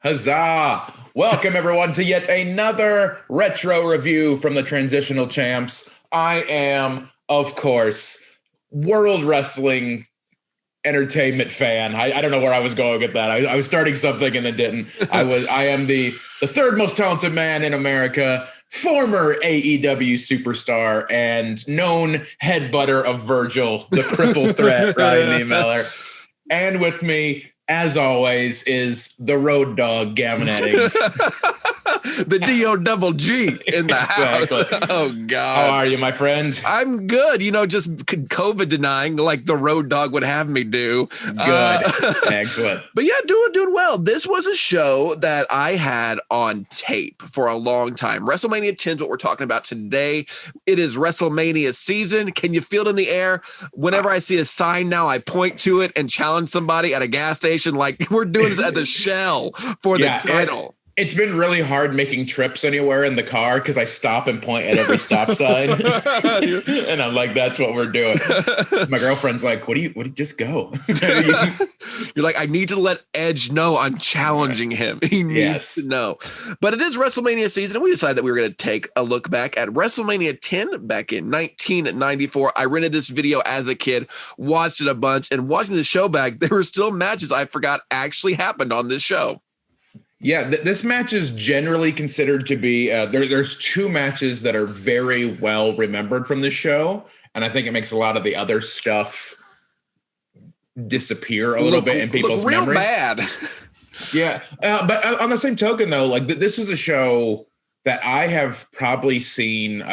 Huzzah! Welcome everyone to yet another retro review from the Transitional Champs. I am, of course, World Wrestling Entertainment fan. I don't know where I was going with that. I was starting something and then didn't. I am the third most talented man in America, former AEW superstar, and known headbutter of Virgil, the cripple threat, Ryan Niemiller. And with me, as always, is the road dog, Gavin Eddings. The D-O-double-G in the house. Oh, God. How are you, my friend? I'm good. Just COVID denying like the road dog would have me do. Good. Excellent. But yeah, doing well. This was a show that I had on tape for a long time. WrestleMania 10 is what we're talking about today. It is WrestleMania season. Can you feel it in the air? Whenever I see a sign now, I point to it and challenge somebody at a gas station like we're doing this at the Shell for the title. It's been really hard making trips anywhere in the car because I stop and point at every stop sign. And I'm like, that's what we're doing. My girlfriend's like, what do you just go? You're like, I need to let Edge know I'm challenging him. He needs to know. But it is WrestleMania season, and we decided that we were going to take a look back at WrestleMania 10 back in 1994. I rented this video as a kid, watched it a bunch, and watching the show back, there were still matches I forgot actually happened on this show. Yeah, this match is generally considered to be there's two matches that are very well remembered from this show, and I think it makes a lot of the other stuff disappear a little bit in people's real memory. Bad. Yeah, but on the same token, though, like this is a show that I have probably seen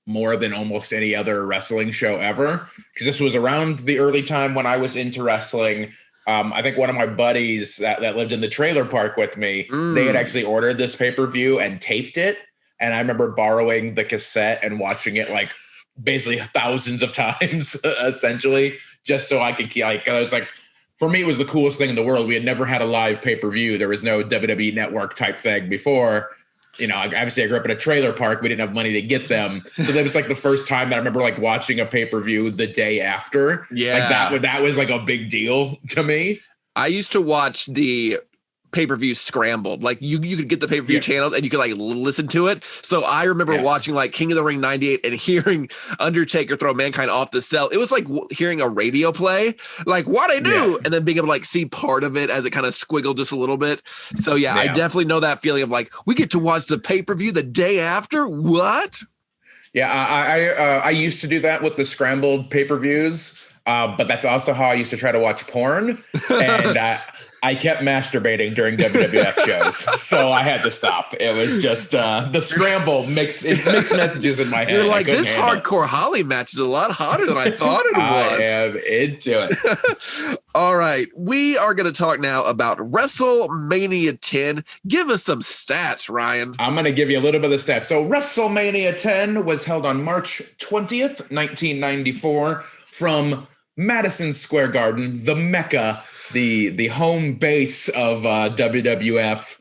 more than almost any other wrestling show ever, because this was around the early time when I was into wrestling. I think one of my buddies that lived in the trailer park with me, they had actually ordered this pay-per-view and taped it. And I remember borrowing the cassette and watching it like basically thousands of times, essentially, just so I could keep it's like, for me, it was the coolest thing in the world. We had never had a live pay-per-view. There was no WWE Network type thing before. Obviously I grew up in a trailer park. We didn't have money to get them. So that was like the first time that I remember like watching a pay-per-view the day after. Yeah. Like that was like a big deal to me. I used to watch the pay-per-view scrambled. Like you could get the pay-per-view channels and you could like listen to it. So I remember watching like King of the Ring 98 and hearing Undertaker throw Mankind off the cell. It was like hearing a radio play, like what I do, and then being able to like see part of it as it kind of squiggled just a little bit. So I definitely know that feeling of like, we get to watch the pay-per-view the day after. What? Yeah. I used to do that with the scrambled pay-per-views. But that's also how I used to try to watch porn. And I kept masturbating during WWF shows, so I had to stop. It was just the scramble mixed messages in my head. You're like, this hardcore Holly match is a lot hotter than I thought it was. I am into it. All right, we are going to talk now about WrestleMania 10. Give us some stats, Ryan. I'm going to give you a little bit of the stats. So WrestleMania 10 was held on March 20th, 1994, from Madison Square Garden, the Mecca, the home base of WWF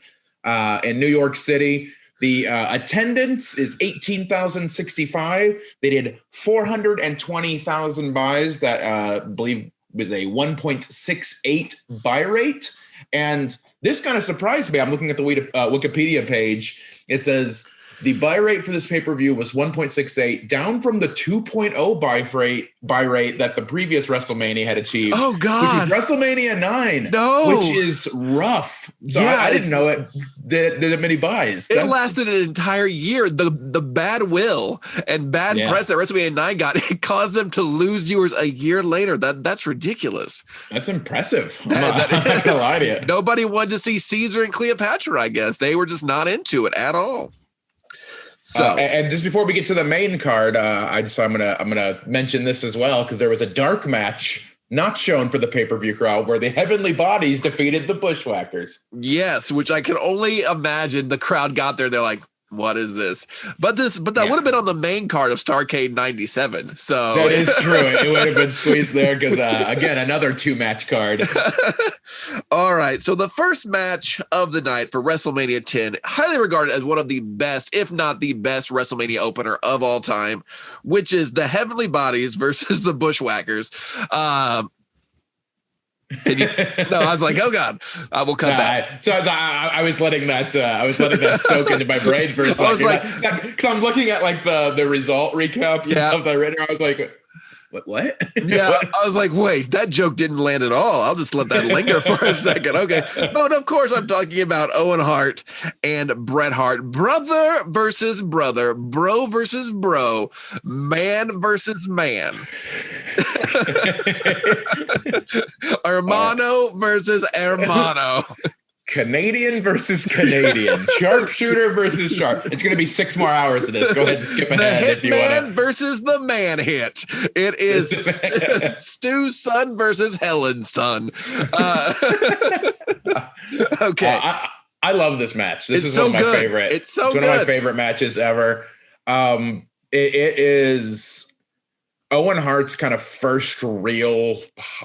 in New York City. The attendance is 18,065. They did 420,000 buys. That I believe was a 1.68 buy rate. And this kind of surprised me. I'm looking at the Wikipedia page. It says the buy rate for this pay-per-view was 1.68, down from the 2.0 buy rate that the previous WrestleMania had achieved. Oh, God. Which is WrestleMania 9. No. Which is rough. So I didn't know it did that many buys. It lasted an entire year. The bad will and bad press that WrestleMania 9 got, it caused them to lose viewers a year later. That's ridiculous. That's impressive. I'm not going to lie to you. Nobody wanted to see Caesar and Cleopatra, I guess. They were just not into it at all. So and just before we get to the main card, I'm gonna mention this as well, because there was a dark match not shown for the pay-per-view crowd where the Heavenly Bodies defeated the Bushwhackers. Yes, which I can only imagine the crowd got there. They're like, what is this? But that would have been on the main card of Starrcade 97. So that is true. It would have been squeezed there because, again, another 2-match card. All right. So the first match of the night for WrestleMania 10, highly regarded as one of the best, if not the best WrestleMania opener of all time, which is the Heavenly Bodies versus the Bushwhackers. No, I was like, oh God, I will cut that. I was letting that soak into my brain for a second. I was like, because I'm looking at like the result recap and stuff that I read. I was like, what? Yeah, I was like, wait, that joke didn't land at all. I'll just let that linger for a second. Okay. But of course, I'm talking about Owen Hart and Bret Hart. Brother versus brother. Bro versus bro. Man versus man. Hermano versus hermano. Canadian versus Canadian. Sharpshooter versus sharp. It's going to be 6 more hours of this. Go ahead and skip ahead if you want. The Hitman versus the Man Hit. It is Stu's son versus Helen's son. Okay. I love this match. This is one of my favorite. It's one of my favorite matches ever. It is Owen Hart's kind of first real,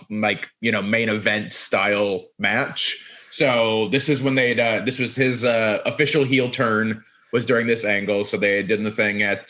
main event style match. So this is when this was his official heel turn was during this angle. So they did the thing at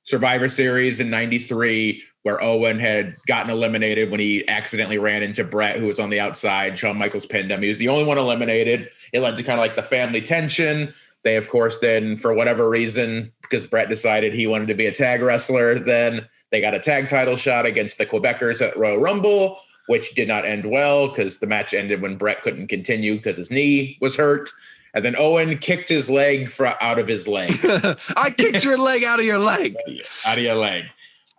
Survivor Series in '93 where Owen had gotten eliminated when he accidentally ran into Bret, who was on the outside. Shawn Michaels pinned him. He was the only one eliminated. It led to kind of like the family tension. They, of course, then for whatever reason, because Bret decided he wanted to be a tag wrestler, then they got a tag title shot against the Quebecers at Royal Rumble, which did not end well because the match ended when Bret couldn't continue because his knee was hurt. And then Owen kicked his leg out of his leg. I kicked your leg out of your leg. Out of your leg.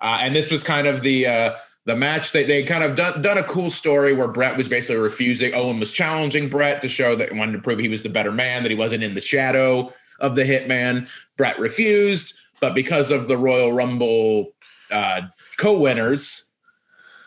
And this was kind of the match. They kind of done a cool story where Bret was basically refusing. Owen was challenging Bret to show that he wanted to prove he was the better man, that he wasn't in the shadow of the Hitman. Bret refused. But because of the Royal Rumble co-winners,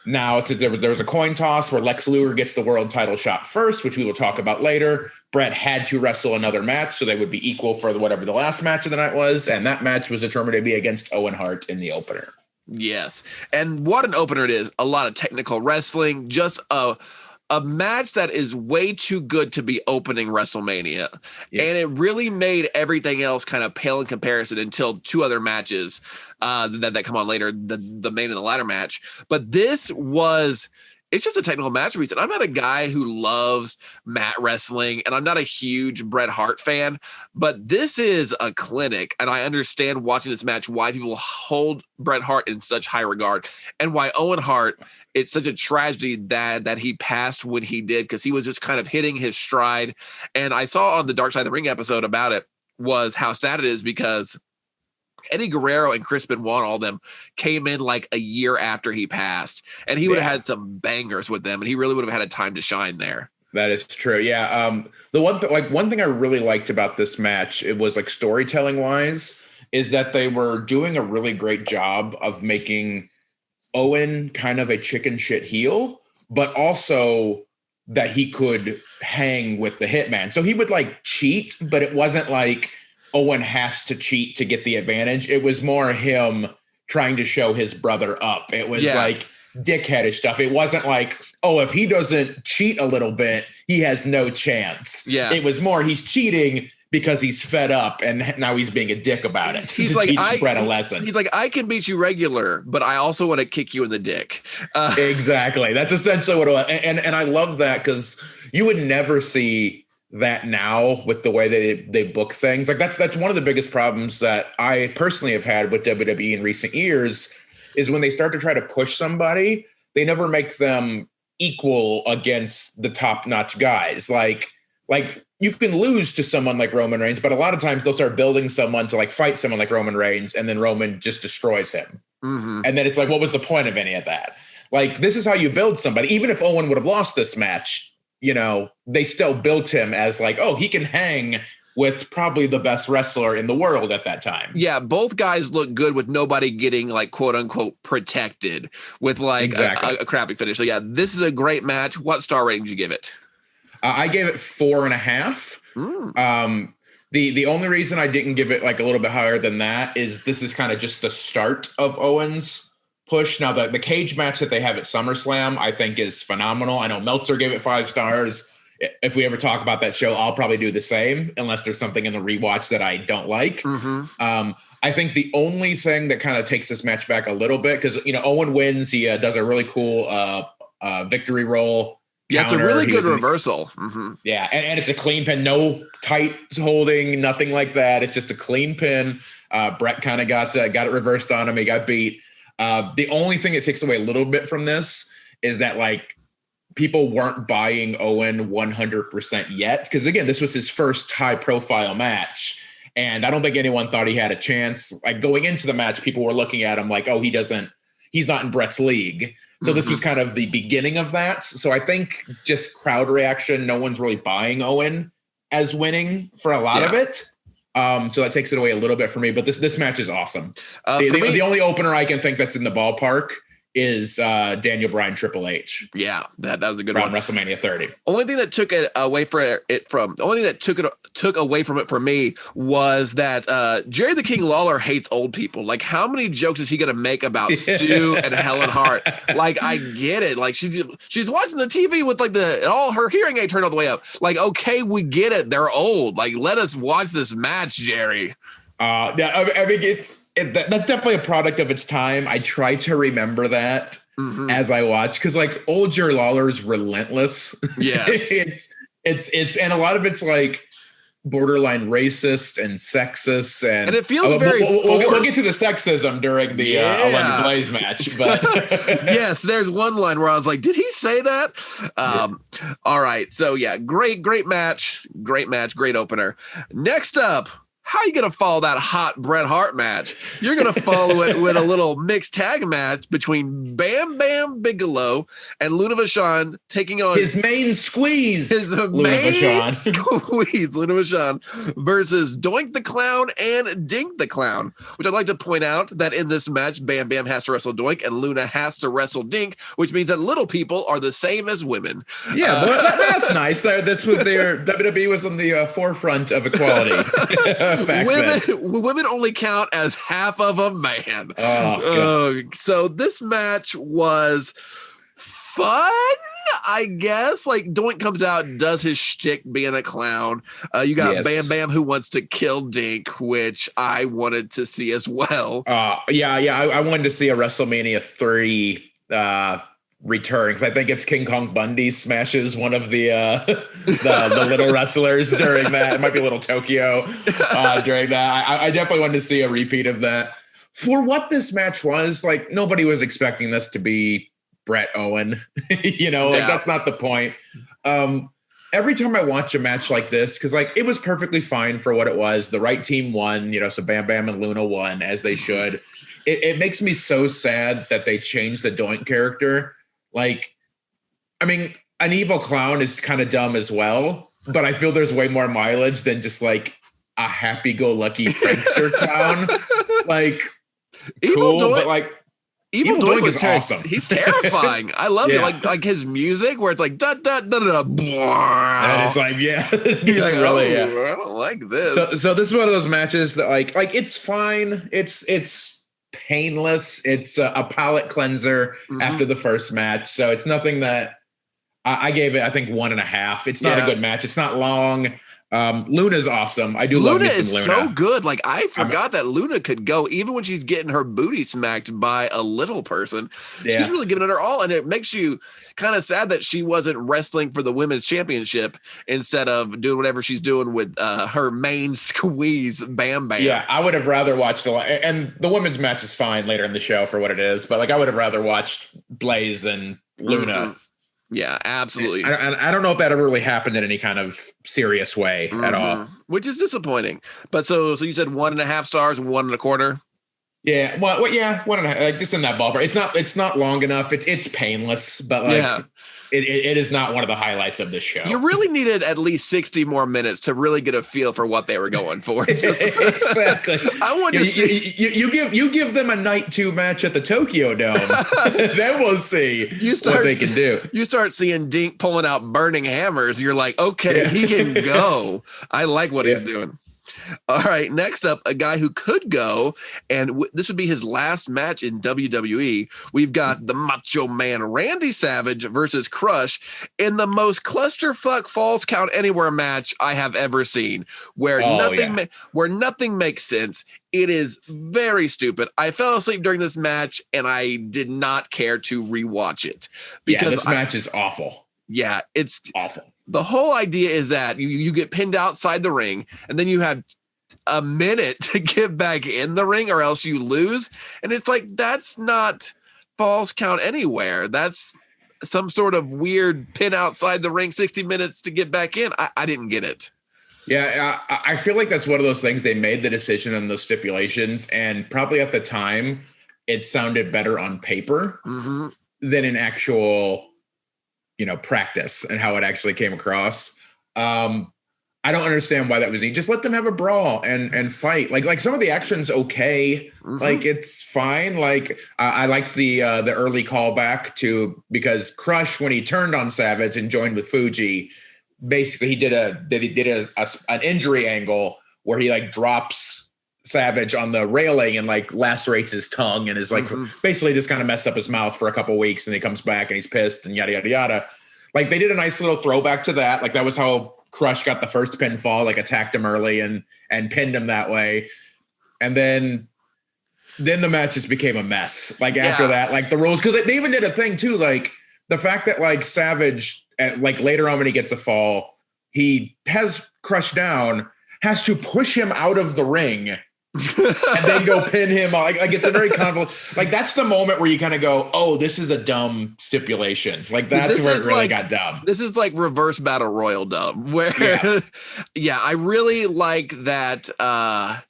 now there was a coin toss where Lex Luger gets the world title shot first, which we will talk about later. Bret had to wrestle another match, so they would be equal for whatever the last match of the night was. And that match was determined to be against Owen Hart in the opener. Yes. And what an opener it is. A lot of technical wrestling, just a match that is way too good to be opening WrestleMania. Yeah. And it really made everything else kind of pale in comparison until 2 other matches that come on later, the main and the ladder match. But it's just a technical match reason. I'm not a guy who loves mat wrestling, and I'm not a huge Bret Hart fan, but this is a clinic, and I understand watching this match why people hold Bret Hart in such high regard, and why Owen Hart, it's such a tragedy that he passed when he did, because he was just kind of hitting his stride. And I saw on the Dark Side of the Ring episode about it was how sad it is because Eddie Guerrero and Chris Benoit, all of them came in like a year after he passed, and he would have had some bangers with them, and he really would have had a time to shine there. That is true. Yeah. The one thing I really liked about this match, it was like storytelling wise, is that they were doing a really great job of making Owen kind of a chicken shit heel, but also that he could hang with the Hitman. So he would like cheat, but it wasn't like Owen has to cheat to get the advantage. It was more him trying to show his brother up. It was like dickheadish stuff. It wasn't like, oh, if he doesn't cheat a little bit, he has no chance. Yeah. It was more he's cheating because he's fed up and now he's being a dick about it. He's to like, teach Bret a lesson. He's like, I can beat you regular, but I also want to kick you in the dick. Exactly. That's essentially what it was. And I love that because you would never see that now with the way they book things. Like that's one of the biggest problems that I personally have had with WWE in recent years is when they start to try to push somebody, they never make them equal against the top-notch guys. Like you can lose to someone like Roman Reigns, but a lot of times they'll start building someone to like fight someone like Roman Reigns, and then Roman just destroys him. Mm-hmm. And then it's like, what was the point of any of that? Like, this is how you build somebody. Even if Owen would have lost this match, they still built him as like, oh, he can hang with probably the best wrestler in the world at that time. Yeah, both guys look good with nobody getting like quote unquote protected with like a crappy finish. So yeah, this is a great match. What star rating did you give it? I gave it 4.5. The only reason I didn't give it like a little bit higher than that is this is kind of just the start of Owen's push. Now the cage match that they have at SummerSlam, I think is phenomenal. I know Meltzer gave it 5 stars. If we ever talk about that show, I'll probably do the same unless there's something in the rewatch that I don't like. Mm-hmm. I think the only thing that kind of takes this match back a little bit, because Owen wins, he does a really cool victory roll Yeah, it's a really good reversal. Yeah, and it's a clean pin, no tight holding, nothing like that. It's just a clean pin. Brett kind of got it reversed on him. He got beat. The only thing that takes away a little bit from this is that like people weren't buying Owen 100% yet, because again, this was his first high-profile match, and I don't think anyone thought he had a chance. Like going into the match, people were looking at him like, oh, he's not in Brett's league. So this was kind of the beginning of that. So I think just crowd reaction, no one's really buying Owen as winning for a lot of it. So that takes it away a little bit for me. But this match is awesome. The only opener I can think that's in the ballpark is Daniel Bryan Triple H. Yeah, that was a good one. From WrestleMania 30. Only thing that took it away from it for me was that Jerry the King Lawler hates old people. Like, how many jokes is he gonna make about Stu and Helen Hart? Like, I get it. Like, she's watching the TV with like all her hearing aid turned all the way up. Like, okay, we get it. They're old. Like, let us watch this match, Jerry. Yeah, I mean, that's definitely a product of its time. I try to remember that as I watch, because like old Jerry Lawler is relentless. Yes, it's and a lot of it's like borderline racist and sexist, and it feels very. We'll get to the sexism during the London Blaze match, but yes, there's one line where I was like, "Did he say that?" All right, so yeah, great match, great opener. Next up. How are you going to follow that hot Bret Hart match? You're going to follow it with a little mixed tag match between Bam Bam Bigelow and Luna Vachon taking on his main squeeze. Luna Vachon versus Doink the Clown and Dink the Clown, which I'd like to point out that in this match, Bam Bam has to wrestle Doink and Luna has to wrestle Dink, which means that little people are the same as women. Yeah, that's nice. This was their WWE was on the forefront of equality. Women only count as half of a man. So this match was fun, I guess. Like Doink comes out and does his shtick being a clown. You got Bam Bam who wants to kill Dink, which I wanted to see as well. I wanted to see a WrestleMania 3 return, because I think it's King Kong Bundy smashes one of the little wrestlers during that. It might be Little Tokyo during that. I definitely wanted to see a repeat of that. For what this match was, like nobody was expecting this to be Bret Owen. That's not the point. Every time I watch a match like this, because like it was perfectly fine for what it was. The right team won, so Bam Bam and Luna won as they should. It makes me so sad that they changed the Doink character. Like, I mean, an evil clown is kind of dumb as well, but I feel there's way more mileage than just like a happy-go-lucky prankster clown. Like, evil cool, Doink, but like evil Doink is awesome. He's terrifying. I love it. Like his music where it's like da da da da da. And it's like it's like, really I don't like this. So this is one of those matches that like it's fine. It's painless. It's a palate cleanser after the first match. So it's nothing that I gave it, I think 1.5. It's not a good match. It's not long. Luna's awesome. I do love me some Luna. Luna is so good. Like I forgot that Luna could go even when she's getting her booty smacked by a little person. Yeah. She's really giving it her all, and it makes you kind of sad that she wasn't wrestling for the women's championship instead of doing whatever she's doing with her main squeeze, Bam Bam. Yeah, I would have rather watched a lot. And the women's match is fine later in the show for what it is, but like I would have rather watched Blaze and Luna. Yeah, absolutely. I don't know if that ever really happened in any kind of serious way at all, which is disappointing. But so you said 1.5 stars and 1.25. Yeah, well, 1.5, like just in that ballpark. It's not long enough. It's painless, but like it is not one of the highlights of this show. You really needed at least 60 more minutes to really get a feel for what they were going for. Exactly. I want to see you give them a night 2 match at the Tokyo Dome, then we'll see what they can do. You start seeing Dink pulling out burning hammers. You're like, okay, he can go. I like what he's doing. All right, next up, a guy who could go, and this would be his last match in WWE. We've got the Macho Man Randy Savage versus Crush in the most clusterfuck Falls Count Anywhere match I have ever seen, where nothing makes sense. It is very stupid. I fell asleep during this match, and I did not care to rewatch it because this match is awful. Yeah, it's awful. The whole idea is that you get pinned outside the ring, and then you have a minute to get back in the ring, or else you lose. And it's like, that's not falls count anywhere. That's some sort of weird pin outside the ring, 60 minutes to get back in. I didn't get it. Yeah, I feel like that's one of those things. They made the decision on those stipulations, and probably at the time it sounded better on paper than in actual, practice and how it actually came across. I don't understand why that was. Just let them have a brawl and fight. Like some of the action's okay. Like it's fine. Like I liked the early callback because Crush, when he turned on Savage and joined with Fuji, basically he did an injury angle where he like drops Savage on the railing and like lacerates his tongue and is like basically just kind of messed up his mouth for a couple of weeks, and he comes back and he's pissed and yada yada yada. Like they did a nice little throwback to that. Like that was how Crush got the first pinfall, like attacked him early and pinned him that way. And then the match just became a mess. Like after that, like the rules, because they even did a thing too, like the fact that like Savage, like later on when he gets a fall, he has Crush down, has to push him out of the ring and then go pin him. Like it's a very convoluted. Like that's the moment where you kind of go, "Oh, this is a dumb stipulation." Like that's where it really got dumb. This is like reverse battle royal dumb. Where, I really like that. A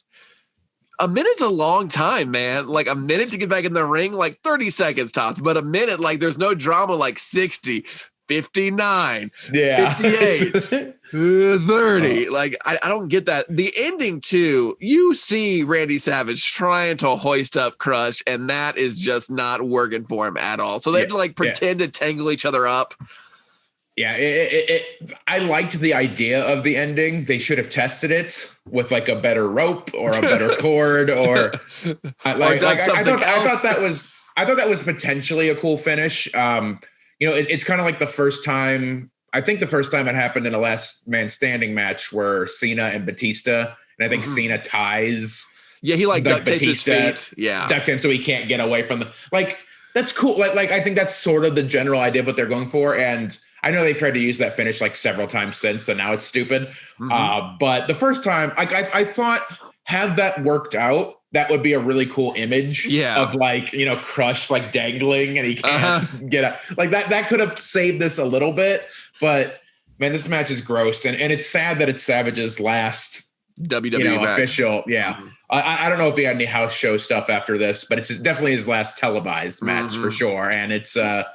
minute's a long time, man. Like a minute to get back in the ring, like 30 seconds tops. But a minute, like there's no drama. Like 60, 59, 58. 30. Like I don't get that. The ending too, you see Randy Savage trying to hoist up Crush, and that is just not working for him at all. So they have to like pretend to tangle each other up. Yeah, I liked the idea of the ending. They should have tested it with like a better rope or a better cord, or I thought that was potentially a cool finish. It's kind of like the first time. I think the first time it happened in a last man standing match where Cena and Batista, and I think Cena ties. Yeah, he like duct taped his feet. Yeah, duct tape so he can't get away from the like. That's cool. Like I think that's sort of the general idea of what they're going for, and I know they've tried to use that finish like several times since, so now it's stupid. But the first time, I thought had that worked out, that would be a really cool image of like, Crush like dangling and he can't get up. Like that could have saved this a little bit. But man, this match is gross, and it's sad that it's Savage's last WWE match. Official. Yeah, I don't know if he had any house show stuff after this, but it's definitely his last televised match for sure. And it's a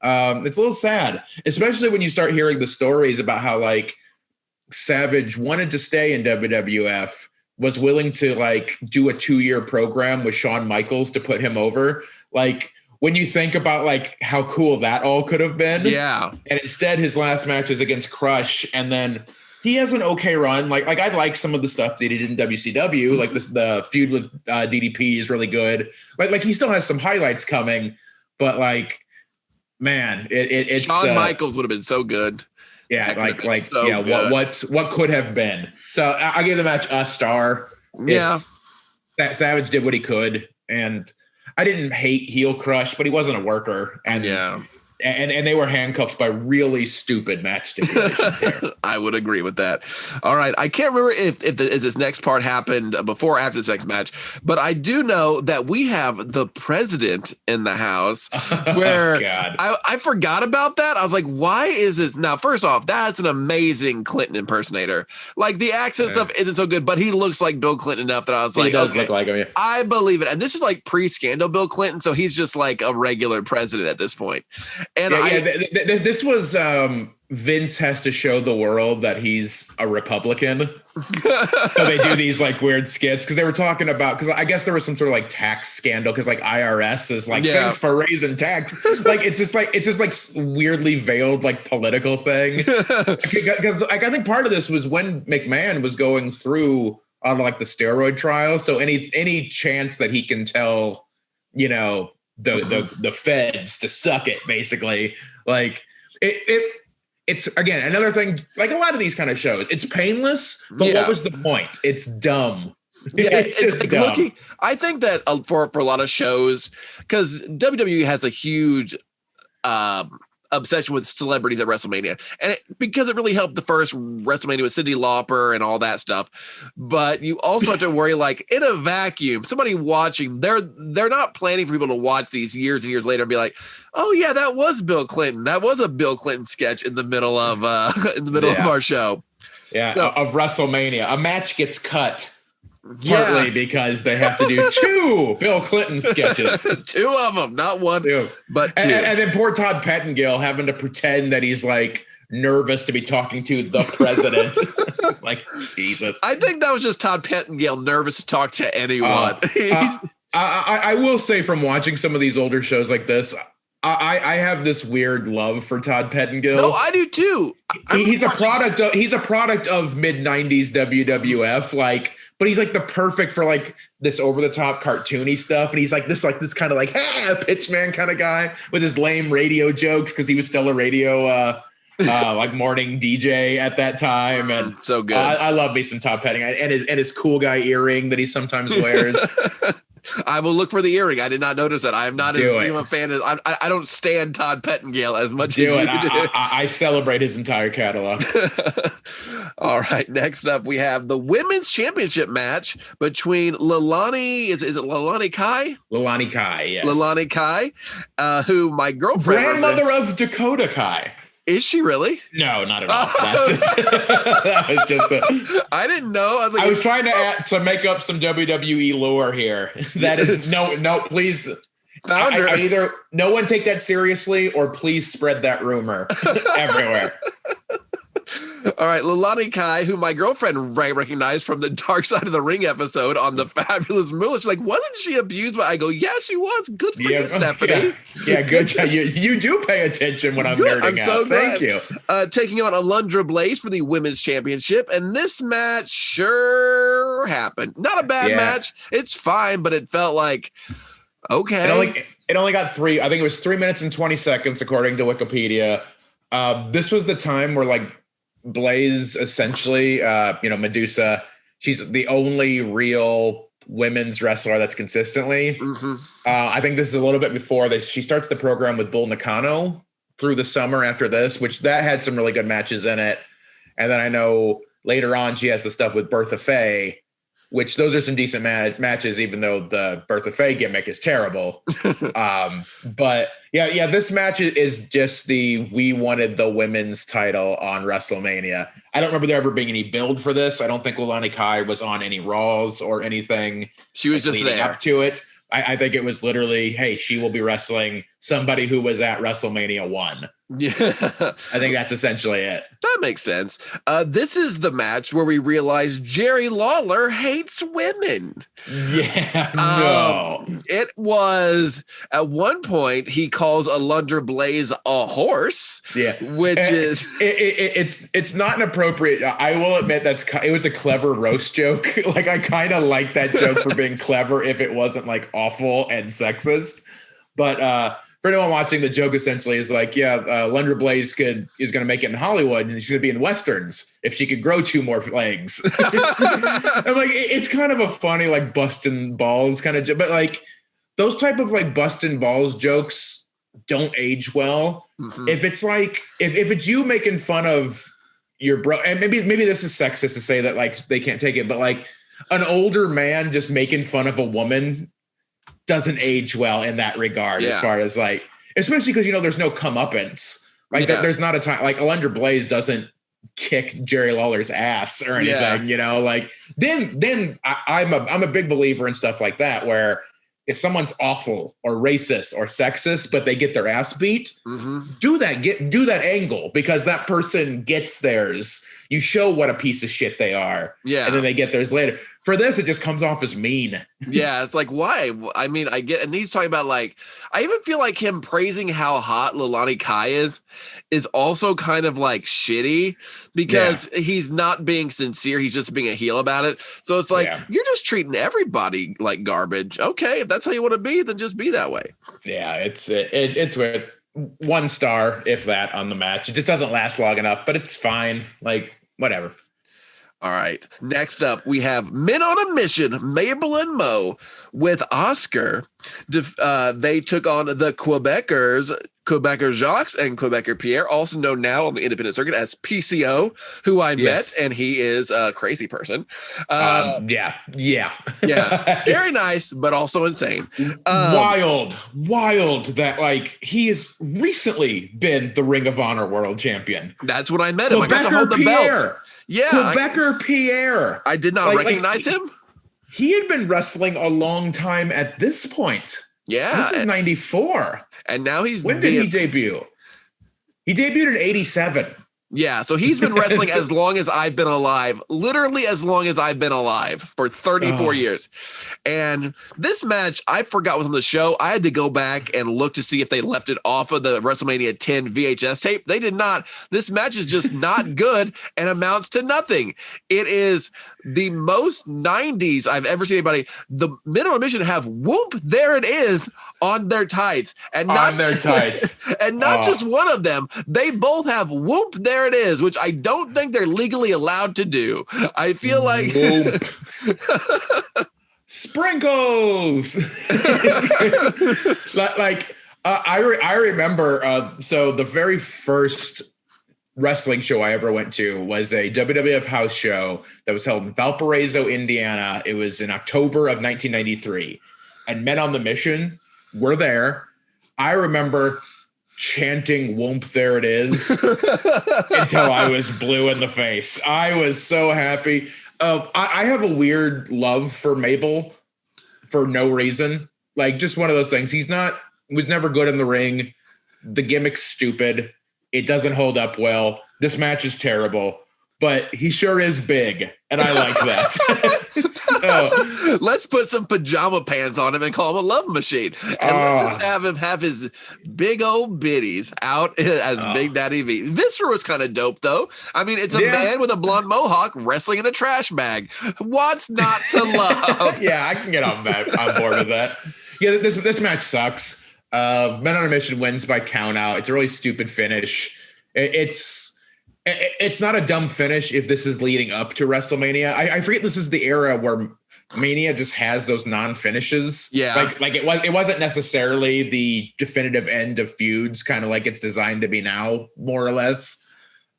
little sad, especially when you start hearing the stories about how like Savage wanted to stay in WWF, was willing to like do a 2-year program with Shawn Michaels to put him over. Like, when you think about like how cool that all could have been. Yeah. And instead his last match is against Crush. And then he has an okay run. Like I like some of the stuff that he did in WCW. Like the feud with DDP is really good. Like he still has some highlights coming, but like, man, it's Shawn Michaels would have been so good. Yeah. What could have been. So I give the match a star. That Savage did what he could. And I didn't hate heel Crush, but he wasn't a worker. And and they were handcuffed by really stupid match stipulations here. I would agree with that. All right. I can't remember if this next part happened before or after this next match, but I do know that we have the president in the house where I forgot about that. I was like, why is this? Now, first off, that's an amazing Clinton impersonator. Like the accent stuff isn't so good, but he looks like Bill Clinton enough that I was like, he does look like him, I believe it. And this is like pre-scandal Bill Clinton. So he's just like a regular president at this point. And this was Vince has to show the world that he's a Republican. So they do these like weird skits because they were talking about, because I guess there was some sort of like tax scandal because like IRS is like, thanks for raising tax. Like it's just like weirdly veiled like political thing. Because like I think part of this was when McMahon was going through on like the steroid trial. So any chance that he can tell, the feds to suck it, basically. Like it's again another thing, like a lot of these kind of shows, it's painless, but what was the point? It's dumb. It's like dumb. I think that for a lot of shows, because WWE has a huge obsession with celebrities at WrestleMania, and because it really helped the first WrestleMania with Cyndi Lauper and all that stuff. But you also have to worry, like, in a vacuum, somebody watching, they're not planning for people to watch these years and years later and be like, oh yeah, that was Bill Clinton. That was a Bill Clinton sketch in the middle of our show. Yeah, so, of WrestleMania, a match gets cut. Partly because they have to do 2 Bill Clinton sketches. 2 of them, not 1, but 2. And then poor Todd Pettengill having to pretend that he's like nervous to be talking to the president. Like, Jesus. I think that was just Todd Pettengill nervous to talk to anyone. I will say, from watching some of these older shows like this, I have this weird love for Todd Pettengill. No, I do too. He's a product of mid-90s WWF, like, but he's like the perfect for like this over-the-top cartoony stuff. And he's like this kind of like, hey, pitchman kind of guy with his lame radio jokes, because he was still a radio like morning DJ at that time. And so good. I love me some Todd Pettengill and his cool guy earring that he sometimes wears. I will look for the earring. I did not notice that. I am not as big of a fan as I don't stand Todd Pettengill as much as you do. I celebrate his entire catalog. All right. Next up, we have the women's championship match between Leilani. Is it Leilani Kai? Leilani Kai, yes. Leilani Kai, who my girlfriend, grandmother of Dakota Kai. Is she really? No, not at all. That's just, that was just I didn't know. I was trying to make up some WWE lore here. That is no. Please, I either no one take that seriously, or please spread that rumor everywhere. All right, Leilani Kai, who my girlfriend recognized from the Dark Side of the Ring episode on the Fabulous Moolah. She's like, wasn't she abused? But I go, yeah, she was. Good for you, Stephanie. Yeah, good job. You do pay attention when I'm nerding I'm so out. glad. Thank you. Taking on Alundra Blaze for the women's championship, and this match sure happened. Not a bad match. It's fine, but it felt like okay. It only got 3. I think it was 3 minutes and 20 seconds according to Wikipedia. This was the time where like Blaze essentially, Medusa, she's the only real women's wrestler that's consistently. Mm-hmm. I think this is a little bit before this. She starts the program with Bull Nakano through the summer after this, which that had some really good matches in it. And then I know later on she has the stuff with Bertha Faye, which those are some decent matches, even though the Bertha Faye gimmick is terrible. But yeah, this match is just we wanted the women's title on WrestleMania. I don't remember there ever being any build for this. I don't think Leilani Kai was on any Raws or anything. She was just there up to it. I think it was literally, hey, she will be wrestling somebody who was at WrestleMania 1. Yeah, I think that's essentially it. That makes sense. This is the match where we realize Jerry Lawler hates women. Yeah, no. It was at one point he calls Alundra Blaze a horse. Yeah, which is it's not an appropriate. I will admit it was a clever roast joke. Like I kind of like that joke for being clever if it wasn't like awful and sexist, but. For anyone watching, the joke essentially is like, Alundra Blaze is going to make it in Hollywood, and she's going to be in Westerns if she could grow 2 more legs. I'm like, it's kind of a funny, like, busting balls kind of joke. But, like, those type of, like, busting balls jokes don't age well. Mm-hmm. If it's, like, if it's you making fun of your bro, and maybe this is sexist to say that, like, they can't take it, but, like, an older man just making fun of a woman doesn't age well in that regard, as far as like, especially because there's no comeuppance. Like there's not a time like Alundra Blaze doesn't kick Jerry Lawler's ass or anything. Like then I'm a big believer in stuff like that, where if someone's awful or racist or sexist, but they get their ass beat, do that angle, because that person gets theirs. You show what a piece of shit they are. Yeah. And then they get theirs later. For this, it just comes off as mean. Yeah, it's like, why? I mean, I get, and he's talking about like, I even feel like him praising how hot Leilani Kai is also kind of like shitty, because he's not being sincere. He's just being a heel about it. So it's like, you're just treating everybody like garbage. Okay, if that's how you want to be, then just be that way. Yeah, it's weird. 1 star, if that, on the match. It just doesn't last long enough, but it's fine. Like, whatever. All right. Next up, we have Men on a Mission, Mabel and Mo with Oscar. They took on the Quebecers, Quebecer Jacques and Quebecer Pierre, also known now on the independent circuit as PCO, who I met, and he is a crazy person. Yeah. Very nice, but also insane. Wild that like he has recently been the Ring of Honor World Champion. That's when I met him. I got to hold the belt. Yeah, Quebecer Pierre. I did not recognize him. He had been wrestling a long time at this point. Yeah. This is 94. And now when did he debut? He debuted in 87. Yeah, so he's been wrestling as long as I've been alive, literally as long as I've been alive, for 34 years. And this match, I forgot was on the show. I had to go back and look to see if they left it off of the WrestleMania 10 VHS tape. They did not. This match is just not good and amounts to nothing. It is the most 90s I've ever seen anybody. The Minimum Mission have whoop, there it is on their tights. And not on their tights. And not just one of them. They both have whoop, there it is, which I don't think they're legally allowed to do. I feel like sprinkles. I remember. So the very first wrestling show I ever went to was a WWF house show that was held in Valparaiso, Indiana. It was in October of 1993, and Men on the Mission were there. I remember chanting "Whoop, there it is" until I was blue in the face. I was so happy. I have a weird love for Mabel for no reason. Like, just one of those things. Was never good in the ring. The gimmick's stupid. It doesn't hold up well. This match is terrible, but he sure is big, and I like that. So let's put some pajama pants on him and call him a love machine, and let's just have him have his big old bitties out as Big Daddy V. Viscera was kind of dope, though. I mean, it's a man with a blonde mohawk wrestling in a trash bag. What's not to love? Yeah, I can get on board with that. Yeah, this match sucks. Men on a Mission wins by count out. It's a really stupid finish. It's not a dumb finish if this is leading up to WrestleMania. I forget this is the era where Mania just has those non-finishes. Yeah. Like it wasn't necessarily the definitive end of feuds, kind of like it's designed to be now, more or less.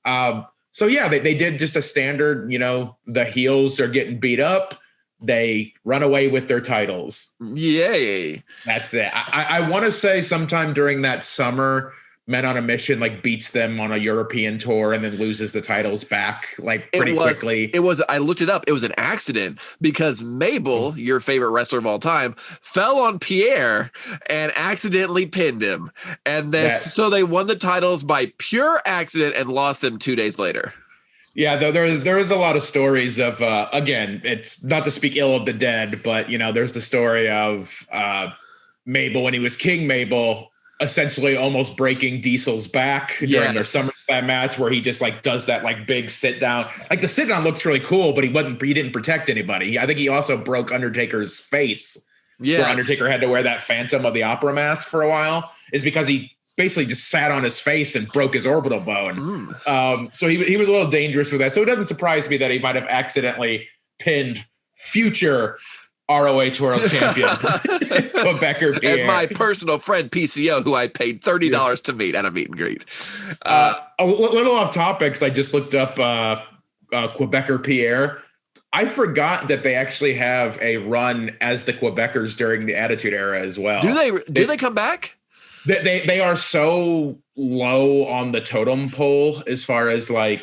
So yeah, they did just a standard, the heels are getting beat up. They run away with their titles. Yay. That's it. I want to say sometime during that summer, Men on a Mission beats them on a European tour and then loses the titles back pretty quickly. I looked it up. It was an accident because Mabel, your favorite wrestler of all time, fell on Pierre and accidentally pinned him. And then so they won the titles by pure accident and lost them 2 days later. Yeah, there is a lot of stories of, again, it's not to speak ill of the dead, but, there's the story of Mabel when he was King Mabel, essentially almost breaking Diesel's back during their SummerSlam match, where he just does that big sit down. The sit down looks really cool, but he didn't protect anybody. I think he also broke Undertaker's face. Where Undertaker had to wear that Phantom of the Opera mask for a while, is because he basically just sat on his face and broke his orbital bone. So he was a little dangerous with that. So it doesn't surprise me that he might have accidentally pinned future ROH World Champion Quebecer Pierre. And my personal friend PCO, who I paid $30 to meet at a meet and greet. A little off topics, I just looked up Quebecer Pierre. I forgot that they actually have a run as the Quebecers during the Attitude Era as well. Do they come back? They are so low on the totem pole as far as I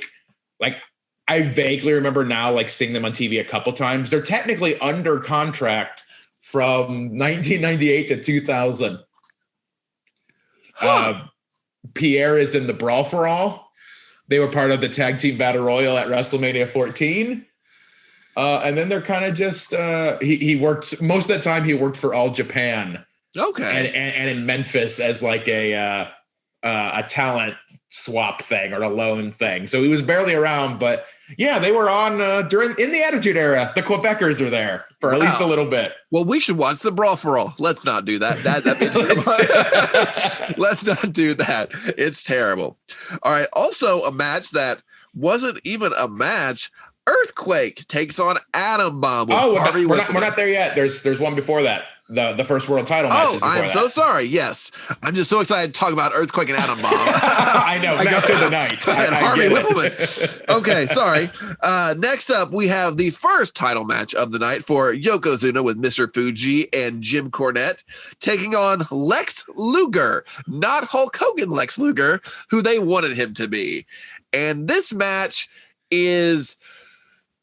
vaguely remember now seeing them on TV a couple times. They're technically under contract from 1998 to 2000. Pierre is in the Brawl for All. They were part of the Tag Team Battle Royal at WrestleMania 14. And then they're kind of just he worked most of the time. He worked for All Japan. Okay. And in Memphis as a talent swap thing or a loan thing. So he was barely around, but yeah, they were on in the Attitude Era. The Quebecers are there for at least a little bit. Well, we should watch the Brawl for All. Let's not do that. That'd be terrible. Let's not do that. It's terrible. All right. Also, a match that wasn't even a match. Earthquake takes on Atom Bomb. Oh, we're not there yet. There's one before that. the first world title matches. Oh, I'm so sorry. Yes, I'm just so excited to talk about Earthquake and Atom Bomb. I know. Match of the night. And Harvey Whippleman. Okay, sorry. Next up, we have the first title match of the night for Yokozuna with Mr. Fuji and Jim Cornette taking on Lex Luger, not Hulk Hogan Lex Luger, who they wanted him to be. And this match is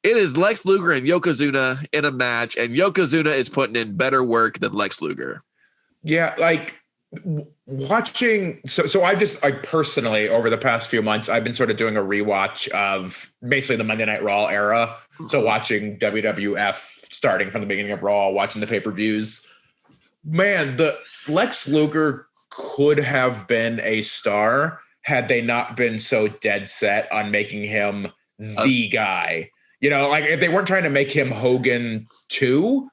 Lex Luger and Yokozuna in a match, and Yokozuna is putting in better work than Lex Luger. Yeah, like watching. So I just personally over the past few months, I've been sort of doing a rewatch of basically the Monday Night Raw era. So watching WWF starting from the beginning of Raw, watching the pay-per-views. Man, the Lex Luger could have been a star had they not been so dead set on making him the guy. You know, like if they weren't trying to make him Hogan 2,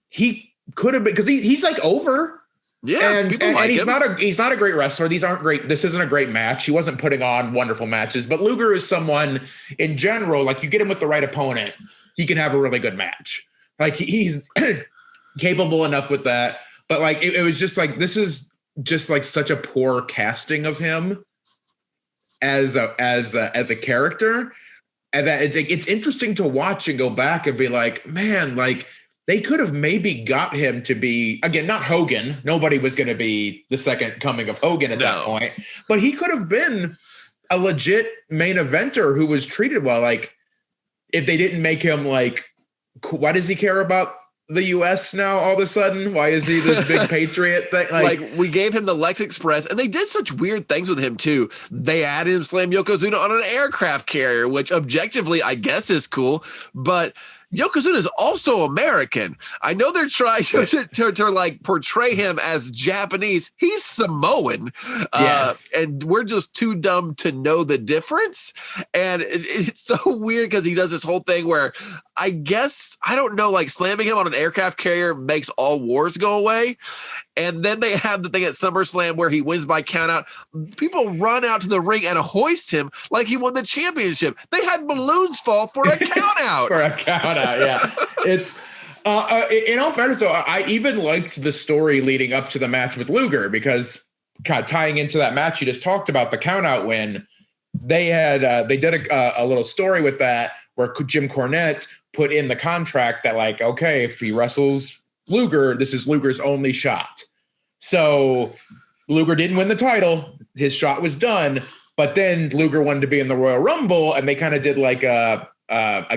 he could have been, because he's like over. Yeah, and like he's him. not a great wrestler. These aren't great. This isn't a great match. He wasn't putting on wonderful matches. But Luger is someone in general, like you get him with the right opponent, he can have a really good match. Like he's capable enough with that. But like it was just like, this is just like such a poor casting of him as a character. And that it's interesting to watch and go back and be like, man, like they could have maybe got him to be, again, not Hogan. Nobody was going to be the second coming of Hogan at that point, but he could have been a legit main eventer who was treated well. Like if they didn't make him like, why does he care about the US now all of a sudden? Why is he this big patriot thing? Like we gave him the Lex Express, and they did such weird things with him too. They had him slam Yokozuna on an aircraft carrier, which objectively I guess is cool, but Yokozuna is also American. I know they're trying to like portray him as Japanese. He's Samoan. Yes. And we're just too dumb to know the difference. And it's so weird because he does this whole thing where I guess, I don't know, like slamming him on an aircraft carrier makes all wars go away. And then they have the thing at SummerSlam where he wins by countout. People run out to the ring and hoist him like he won the championship. They had balloons fall for a countout. For a countout, yeah. It's in all fairness, though, I even liked the story leading up to the match with Luger because tying into that match you just talked about, the countout win, they did a little story with that where Jim Cornette put in the contract that like, okay, if he wrestles Luger, this is Luger's only shot. So Luger didn't win the title. His shot was done. But then Luger wanted to be in the Royal Rumble, and they kind of did like a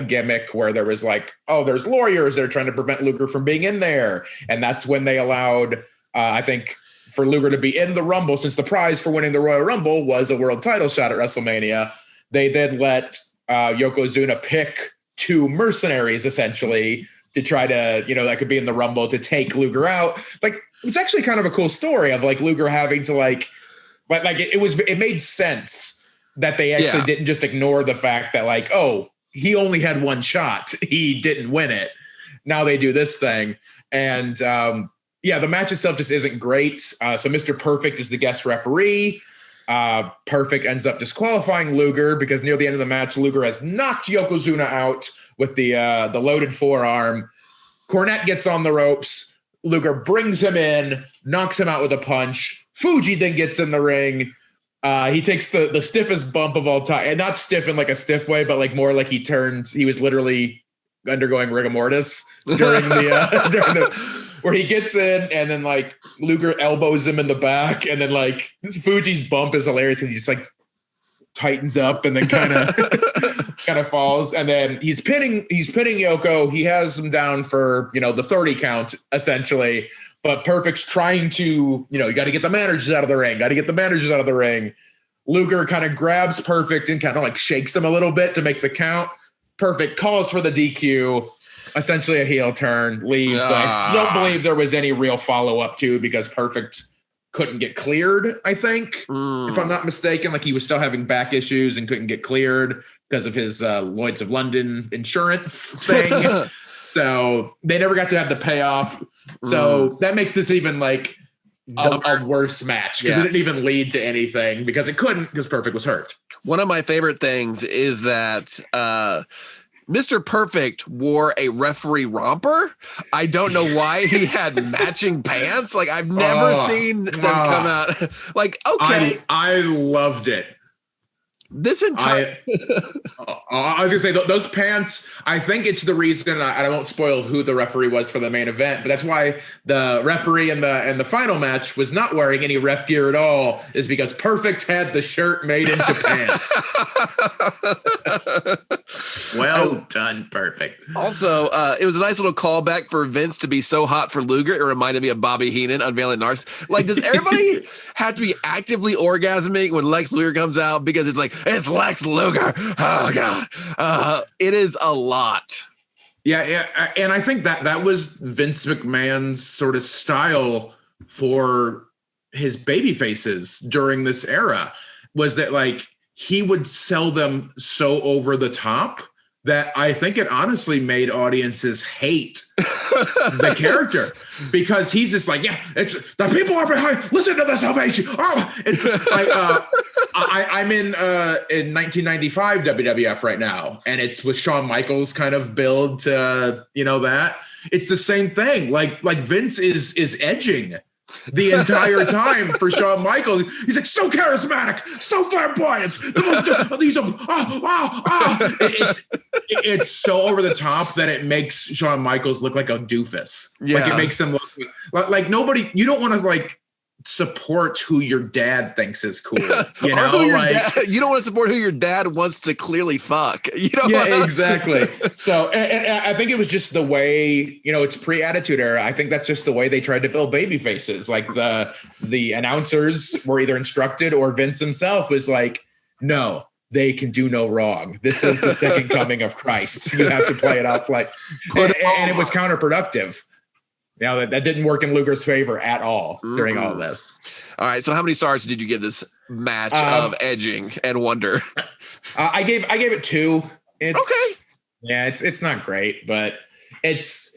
gimmick where there was like, oh, there's lawyers that are trying to prevent Luger from being in there. And that's when they allowed, I think, for Luger to be in the Rumble, since the prize for winning the Royal Rumble was a world title shot at WrestleMania. They then let Yokozuna pick two mercenaries, essentially, to try to, that could be in the Rumble to take Luger out. Like, it's actually kind of a cool story of like Luger having to it made sense that they actually didn't just ignore the fact that like, oh, he only had one shot. He didn't win it. Now they do this thing. And the match itself just isn't great. So Mr. Perfect is the guest referee. Perfect ends up disqualifying Luger because near the end of the match, Luger has knocked Yokozuna out with the loaded forearm. Cornette gets on the ropes. Luger brings him in, knocks him out with a punch. Fuji then gets in the ring. He takes the stiffest bump of all time, and not stiff in like a stiff way, but like more like he was literally undergoing rigor mortis during where he gets in and then like Luger elbows him in the back, and then like Fuji's bump is hilarious because he just like tightens up and then kind of falls, and then he's pinning Yoko. He has him down for the 30 count essentially, but Perfect's trying to you got to get the managers out of the ring. Luger kind of grabs Perfect and kind of like shakes him a little bit to make the count. Perfect calls for the DQ, essentially a heel turn, leaves. I don't believe there was any real follow-up to, because Perfect couldn't get cleared, I think, if I'm not mistaken. Like he was still having back issues and couldn't get cleared because of his Lloyd's of London insurance thing. So they never got to have the payoff. So that makes this even like a worse match, because it didn't even lead to anything because it couldn't, because Perfect was hurt. One of my favorite things is that Mr. Perfect wore a referee romper. I don't know why he had matching pants. Like, I've never seen them come out. Like, okay. I loved it. This entire I was gonna say those pants. I think it's the reason I won't spoil who the referee was for the main event, but that's why the referee in the final match was not wearing any ref gear at all. Is because Perfect had the shirt made into pants. Well done, Perfect. Also, it was a nice little callback for Vince to be so hot for Luger. It reminded me of Bobby Heenan unveiling Nars. Like, does everybody have to be actively orgasming when Lex Luger comes out? Because it's like, it's Lex Luger. Oh God. It is a lot. Yeah. And I think that was Vince McMahon's sort of style for his baby faces during this era, was that like he would sell them so over the top that I think it honestly made audiences hate the character, because he's just like, yeah, it's the people are behind. Listen to the salvation. Oh, it's like I'm in 1995 WWF right now, and it's with Shawn Michaels kind of build to that. It's the same thing. Like Vince is edging the entire time for Shawn Michaels. He's like so charismatic, so flamboyant. It's so over the top that it makes Shawn Michaels look like a doofus. Yeah. Like it makes him look like nobody. You don't want to like support who your dad thinks is cool. You know, you don't want to support who your dad wants to clearly fuck. Exactly. So and I think it was just the way, it's pre-Attitude Era. I think that's just the way they tried to build baby faces. Like the announcers were either instructed, or Vince himself was like, no, they can do no wrong. This is the second coming of Christ. You have to play it off like, and it was counterproductive. That didn't work in Luger's favor at all during all of this. All right. So how many stars did you give this match of edging and wonder? I gave it 2. It's, okay. Yeah, it's not great, but it's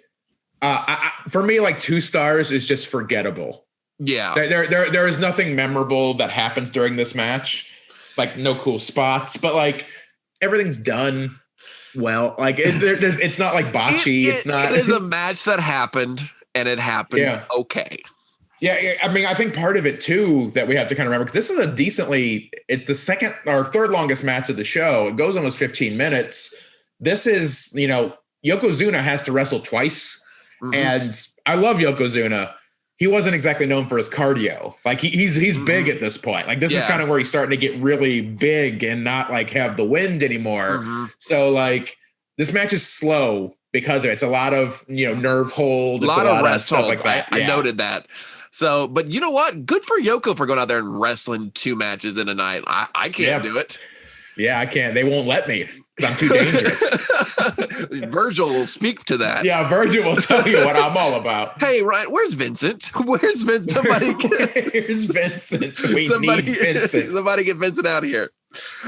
for me, like 2 stars is just forgettable. Yeah. There is nothing memorable that happens during this match. Like no cool spots, but like everything's done well. Like it's not like botchy. It's not. It is a match that happened. And it happened okay. Yeah, I mean, I think part of it too that we have to kind of remember, because this is it's the second or third longest match of the show. It goes almost 15 minutes. This is, Yokozuna has to wrestle twice. Mm-hmm. And I love Yokozuna. He wasn't exactly known for his cardio. Like he's big at this point. Like this is kind of where he's starting to get really big and not like have the wind anymore. Mm-hmm. So like this match is slow because of it. It's a lot of, nerve hold. It's a lot of rest stuff like that. I noted that. So, but you know what? Good for Yoko for going out there and wrestling 2 matches in a night. I can't do it. Yeah, I can't. They won't let me because I'm too dangerous. Virgil will speak to that. Yeah, Virgil will tell you what I'm all about. Hey, Ryan, where's Vincent? Where's Vincent? Where's Vincent? We need Vincent. Somebody get Vincent out of here.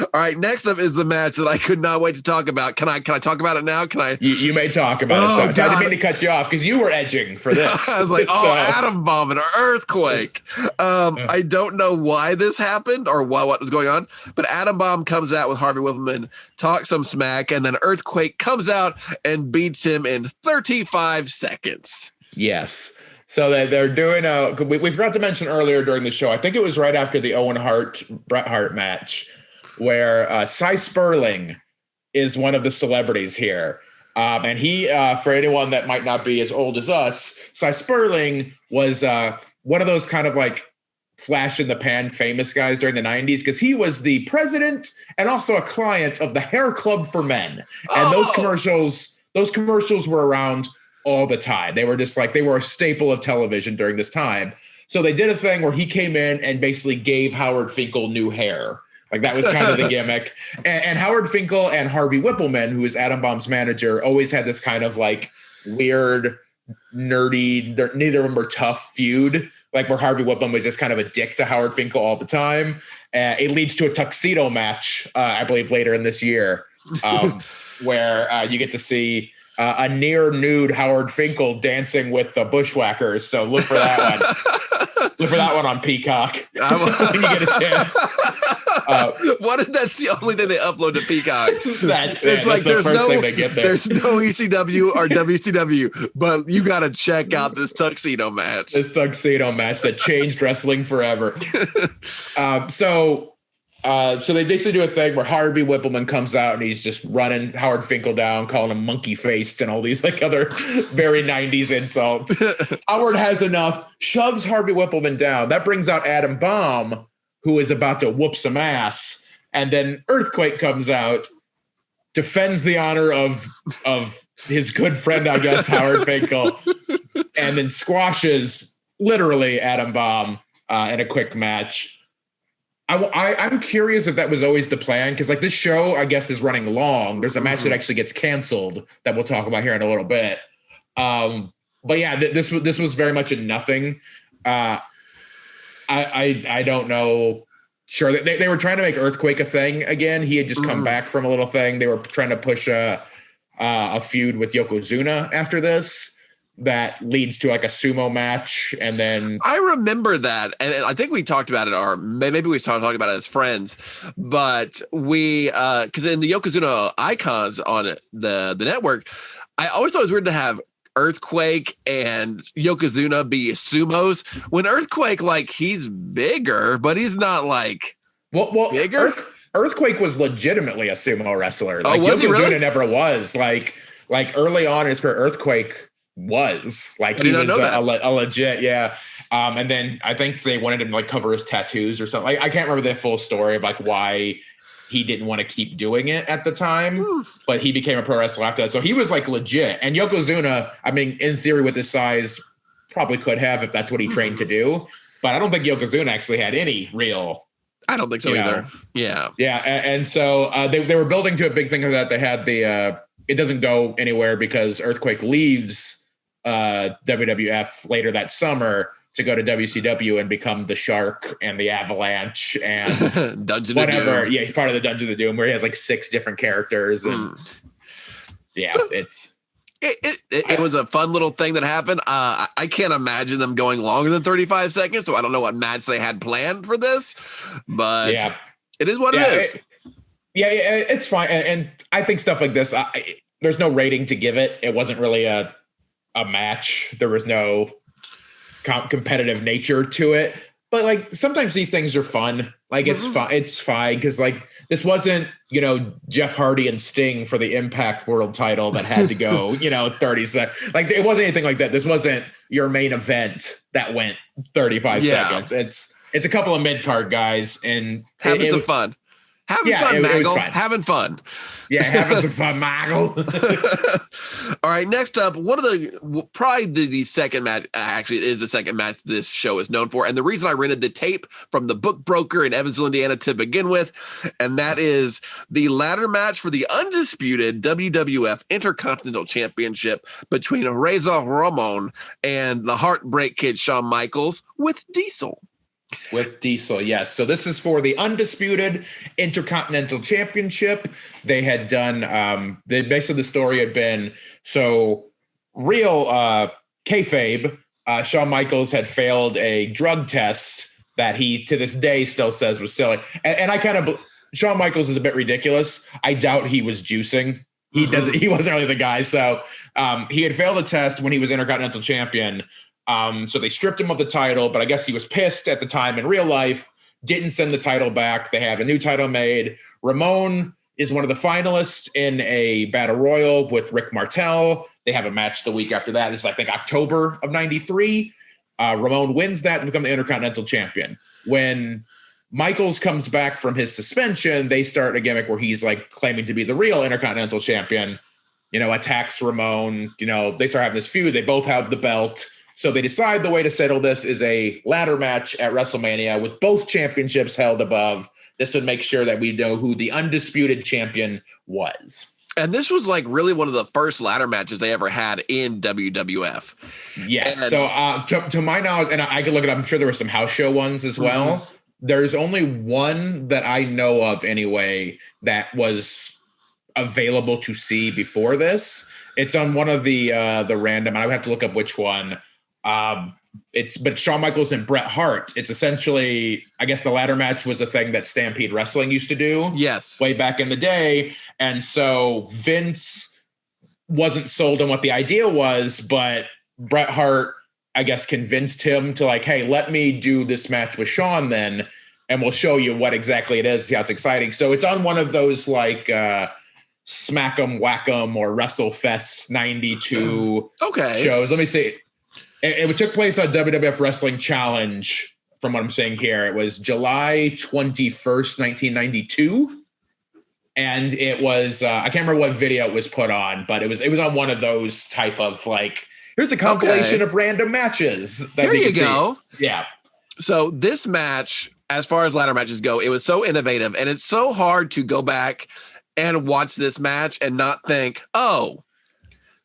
All right, next up is the match that I could not wait to talk about. Can I talk about it now? Can I? You may talk about it. So I didn't mean to cut you off because you were edging for this. I was like, atom bomb and an earthquake. I don't know why this happened or what was going on, but Atom Bomb comes out with Harvey Whippleman, talks some smack, and then Earthquake comes out and beats him in 35 seconds. Yes. So they're doing we forgot to mention earlier during the show, I think it was right after the Owen Hart, Bret Hart match, where Cy Sperling is one of the celebrities here. And he, for anyone that might not be as old as us, Cy Sperling was one of those kind of like flash in the pan famous guys during the 90s, because he was the president and also a client of the Hair Club for Men. And those commercials were around all the time. They were just like, they were a staple of television during this time. So they did a thing where he came in and basically gave Howard Finkel new hair. Like that was kind of the gimmick. And Howard Finkel and Harvey Whippleman, who is Atom Bomb's manager, always had this kind of like weird, nerdy, neither of them were tough feud, like where Harvey Whippleman was just kind of a dick to Howard Finkel all the time. It leads to a tuxedo match, I believe, later in this year, where you get to see a near nude Howard Finkel dancing with the Bushwhackers. So look for that one. Look for that one on Peacock when you get a chance. What if that's the only thing they upload to Peacock? That's It's like that's the first thing they get there. there's no ECW or WCW, but you got to check out this tuxedo match. This tuxedo match that changed wrestling forever. So they basically do a thing where Harvey Whippleman comes out and he's just running Howard Finkel down, calling him monkey faced and all these like other very 90s insults. Howard has enough, shoves Harvey Whippleman down. That brings out Adam Bomb, who is about to whoop some ass. And then Earthquake comes out, defends the honor of his good friend, I guess, Howard Finkel, and then squashes literally Adam Bomb in a quick match. I'm curious if that was always the plan, because like this show, I guess, is running long. There's a match that actually gets canceled that we'll talk about here in a little bit. But yeah, this was very much a nothing. I don't know. Sure, they were trying to make Earthquake a thing again. He had just come back from a little thing. They were trying to push a feud with Yokozuna after this. That leads to like a sumo match, and then I remember that, and I think we talked about it, or maybe we started talking about it as friends. But we, because in the Yokozuna icons on the network, I always thought it was weird to have Earthquake and Yokozuna be sumos when Earthquake, like, he's bigger, but he's not like bigger. Earthquake was legitimately a sumo wrestler. Like was Yokozuna he really? never was. Like early on in his career, Earthquake was like he was a legit, yeah. And then I think they wanted him to like cover his tattoos or something. I can't remember the full story of like why he didn't want to keep doing it at the time, but he became a pro wrestler after that. So he was like legit. And Yokozuna, I mean, in theory, with his size, probably could have if that's what he trained to do. But I don't think Yokozuna actually had any real. I don't think so either. Yeah. And so they were building to a big thing of that. They had the it doesn't go anywhere because Earthquake leaves WWF later that summer to go to WCW and become the Shark and the Avalanche and Dungeon whatever. of Doom. Yeah, he's part of the Dungeon of Doom where he has like 6 different characters. And yeah, it was a fun little thing that happened. I can't imagine them going longer than 35 seconds, so I don't know what match they had planned for this, but it is what it is. It's fine. And I think stuff like this, there's no rating to give it. It wasn't really a match. There was no competitive nature to it, but like sometimes these things are fun. Like it's fine because like this wasn't, Jeff Hardy and Sting for the Impact World title that had to go 30 seconds. Like it wasn't anything like that. This wasn't your main event that went 35 seconds. It's a couple of mid-card guys and having some fun. Having fun, Maggle. Having fun. Yeah, having some fun, Maggle. All right, next up, probably the second match, actually it is the second match this show is known for, and the reason I rented the tape from the Book Broker in Evansville, Indiana to begin with, and that is the ladder match for the undisputed WWF Intercontinental Championship between Razor Ramon and the Heartbreak Kid Shawn Michaels with Diesel. With Diesel, yes. So this is for the undisputed Intercontinental Championship. They had done, basically the story had been, so real kayfabe, Shawn Michaels had failed a drug test that he, to this day, still says was silly. And I Shawn Michaels is a bit ridiculous. I doubt he was juicing. He wasn't really the guy. So he had failed a test when he was Intercontinental Champion. So they stripped him of the title, but I guess he was pissed at the time in real life, didn't send the title back. They have a new title made. Ramon is one of the finalists in a battle royal with Rick Martel. They have a match the week after that. It's I think October of 93. Ramon wins that and becomes the Intercontinental Champion. When Michaels comes back from his suspension, they start a gimmick where he's like claiming to be the real Intercontinental Champion, attacks Ramon, they start having this feud. They both have the belt. So they decide the way to settle this is a ladder match at WrestleMania with both championships held above. This would make sure that we know who the undisputed champion was. And this was like really one of the first ladder matches they ever had in WWF. Yes. So to my knowledge, and I could look at it, I'm sure there were some house show ones as well. There's only one that I know of anyway that was available to see before this. It's on one of the random, I would have to look up which one. but Shawn Michaels and Bret Hart. It's essentially, I guess the ladder match was a thing that Stampede Wrestling used to do. Yes. Way back in the day. And so Vince wasn't sold on what the idea was, but Bret Hart, I guess, convinced him to like, hey, let me do this match with Shawn then, and we'll show you what exactly it is, see how it's exciting. So it's on one of those like Smack 'em, Whack 'em, or WrestleFest 92 shows. Let me see. It took place on WWF Wrestling Challenge, from what I'm saying here. It was July 21st, 1992. And it was, I can't remember what video it was put on, but it was on one of those type of like, here's a compilation of random matches. There you go. Yeah. So this match, as far as ladder matches go, it was so innovative, and it's so hard to go back and watch this match and not think, oh,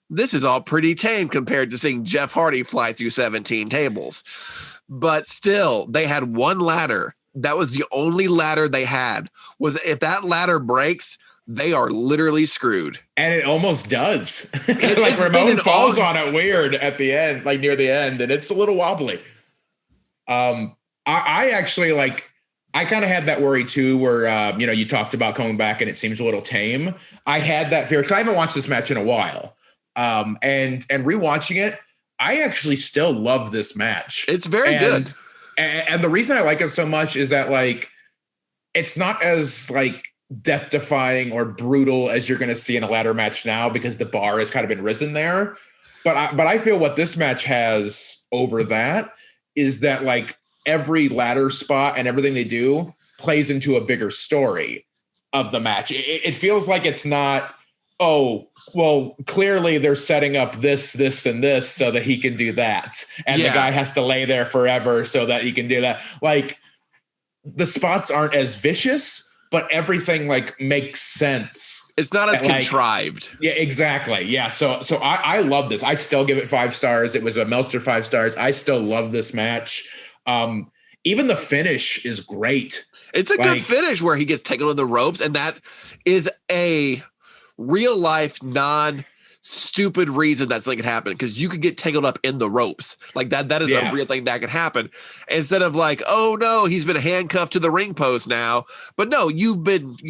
this is all pretty tame compared to seeing Jeff Hardy fly through 17 tables. But still, they had one ladder. That was the only ladder they had. Was if that ladder breaks, they are literally screwed. And it almost does. Like Ramon falls on it weird at the end, like near the end, and it's a little wobbly. I actually I kind of had that worry too, where you talked about coming back and it seems a little tame. I had that fear because I haven't watched this match in a while. And rewatching it, I actually still love this match. It's very good. And the reason I like it so much is that it's not as death defying or brutal as you're going to see in a ladder match now, because the bar has kind of been risen there. But I feel what this match has over that is that every ladder spot and everything they do plays into a bigger story of the match. It feels like it's not, oh, well, clearly they're setting up this, and this so that he can do that. And the guy has to lay there forever so that he can do that. The spots aren't as vicious, but everything makes sense. It's not as contrived. Yeah, exactly. Yeah. So I love this. I still give it 5 stars. It was a Meltzer 5 stars. I still love this match. Even the finish is great. It's a good finish where he gets taken on the ropes, and that is a real life non-stupid reason that something could happen, because you could get tangled up in the ropes. That is a real thing that could happen, instead of oh no, he's been handcuffed to the ring post now. But no, you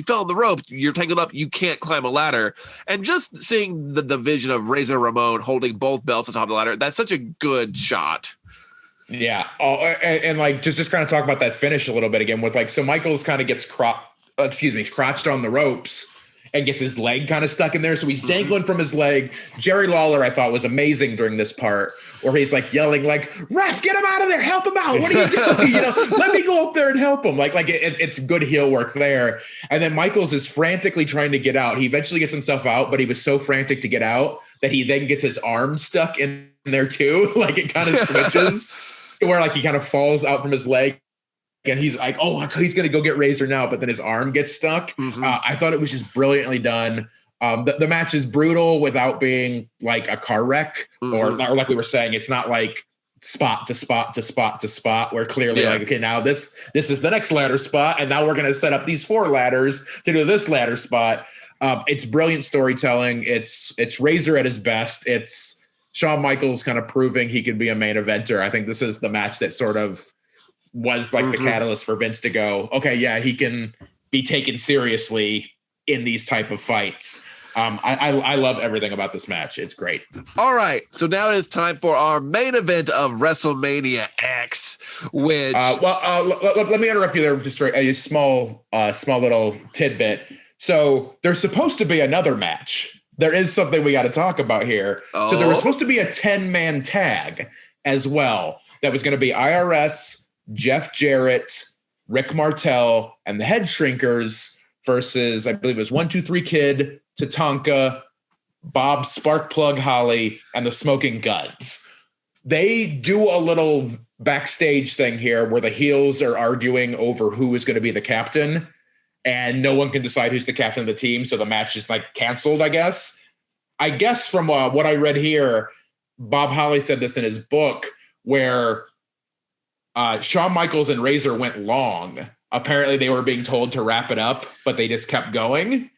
fell in the rope, you're tangled up, you can't climb a ladder. And just seeing the vision of Razor Ramon holding both belts atop the ladder, that's such a good shot. Yeah. Oh, and just kind of talk about that finish a little bit again with so Michaels kind of gets crotched on the ropes and gets his leg kind of stuck in there. So he's dangling from his leg. Jerry Lawler, I thought, was amazing during this part, where he's yelling ref, get him out of there. Help him out. What are you doing? Let me go up there and help him. It's good heel work there. And then Michaels is frantically trying to get out. He eventually gets himself out, but he was so frantic to get out that he then gets his arm stuck in there too. It kind of switches to where he kind of falls out from his leg. And he's oh, he's going to go get Razor now, but then his arm gets stuck. Mm-hmm. I thought it was just brilliantly done. The match is brutal without being a car wreck, or like we were saying, it's not spot to spot to spot to spot, where clearly okay, now this is the next ladder spot, and now we're going to set up these 4 ladders to do this ladder spot. It's brilliant storytelling. It's Razor at his best. It's Shawn Michaels kind of proving he could be a main eventer. I think this is the match that sort of was the catalyst for Vince to go, okay, yeah, he can be taken seriously in these type of fights. I love everything about this match. It's great. All right. So now it is time for our main event of WrestleMania X, which... let me interrupt you there just for a small little tidbit. So there's supposed to be another match. There is something we got to talk about here. Oh. So there was supposed to be a 10-man tag as well. That was going to be IRS, Jeff Jarrett, Rick Martel, and the Head Shrinkers versus, I believe it was 1, 2, 3 Kid, Tatanka, Bob Sparkplug Holly, and the Smoking Guns. They do a little backstage thing here where the heels are arguing over who is going to be the captain, and no one can decide who's the captain of the team, so the match is canceled, I guess. I guess from what I read here, Bob Holly said this in his book, where Shawn Michaels and Razor went long. Apparently they were being told to wrap it up, but they just kept going.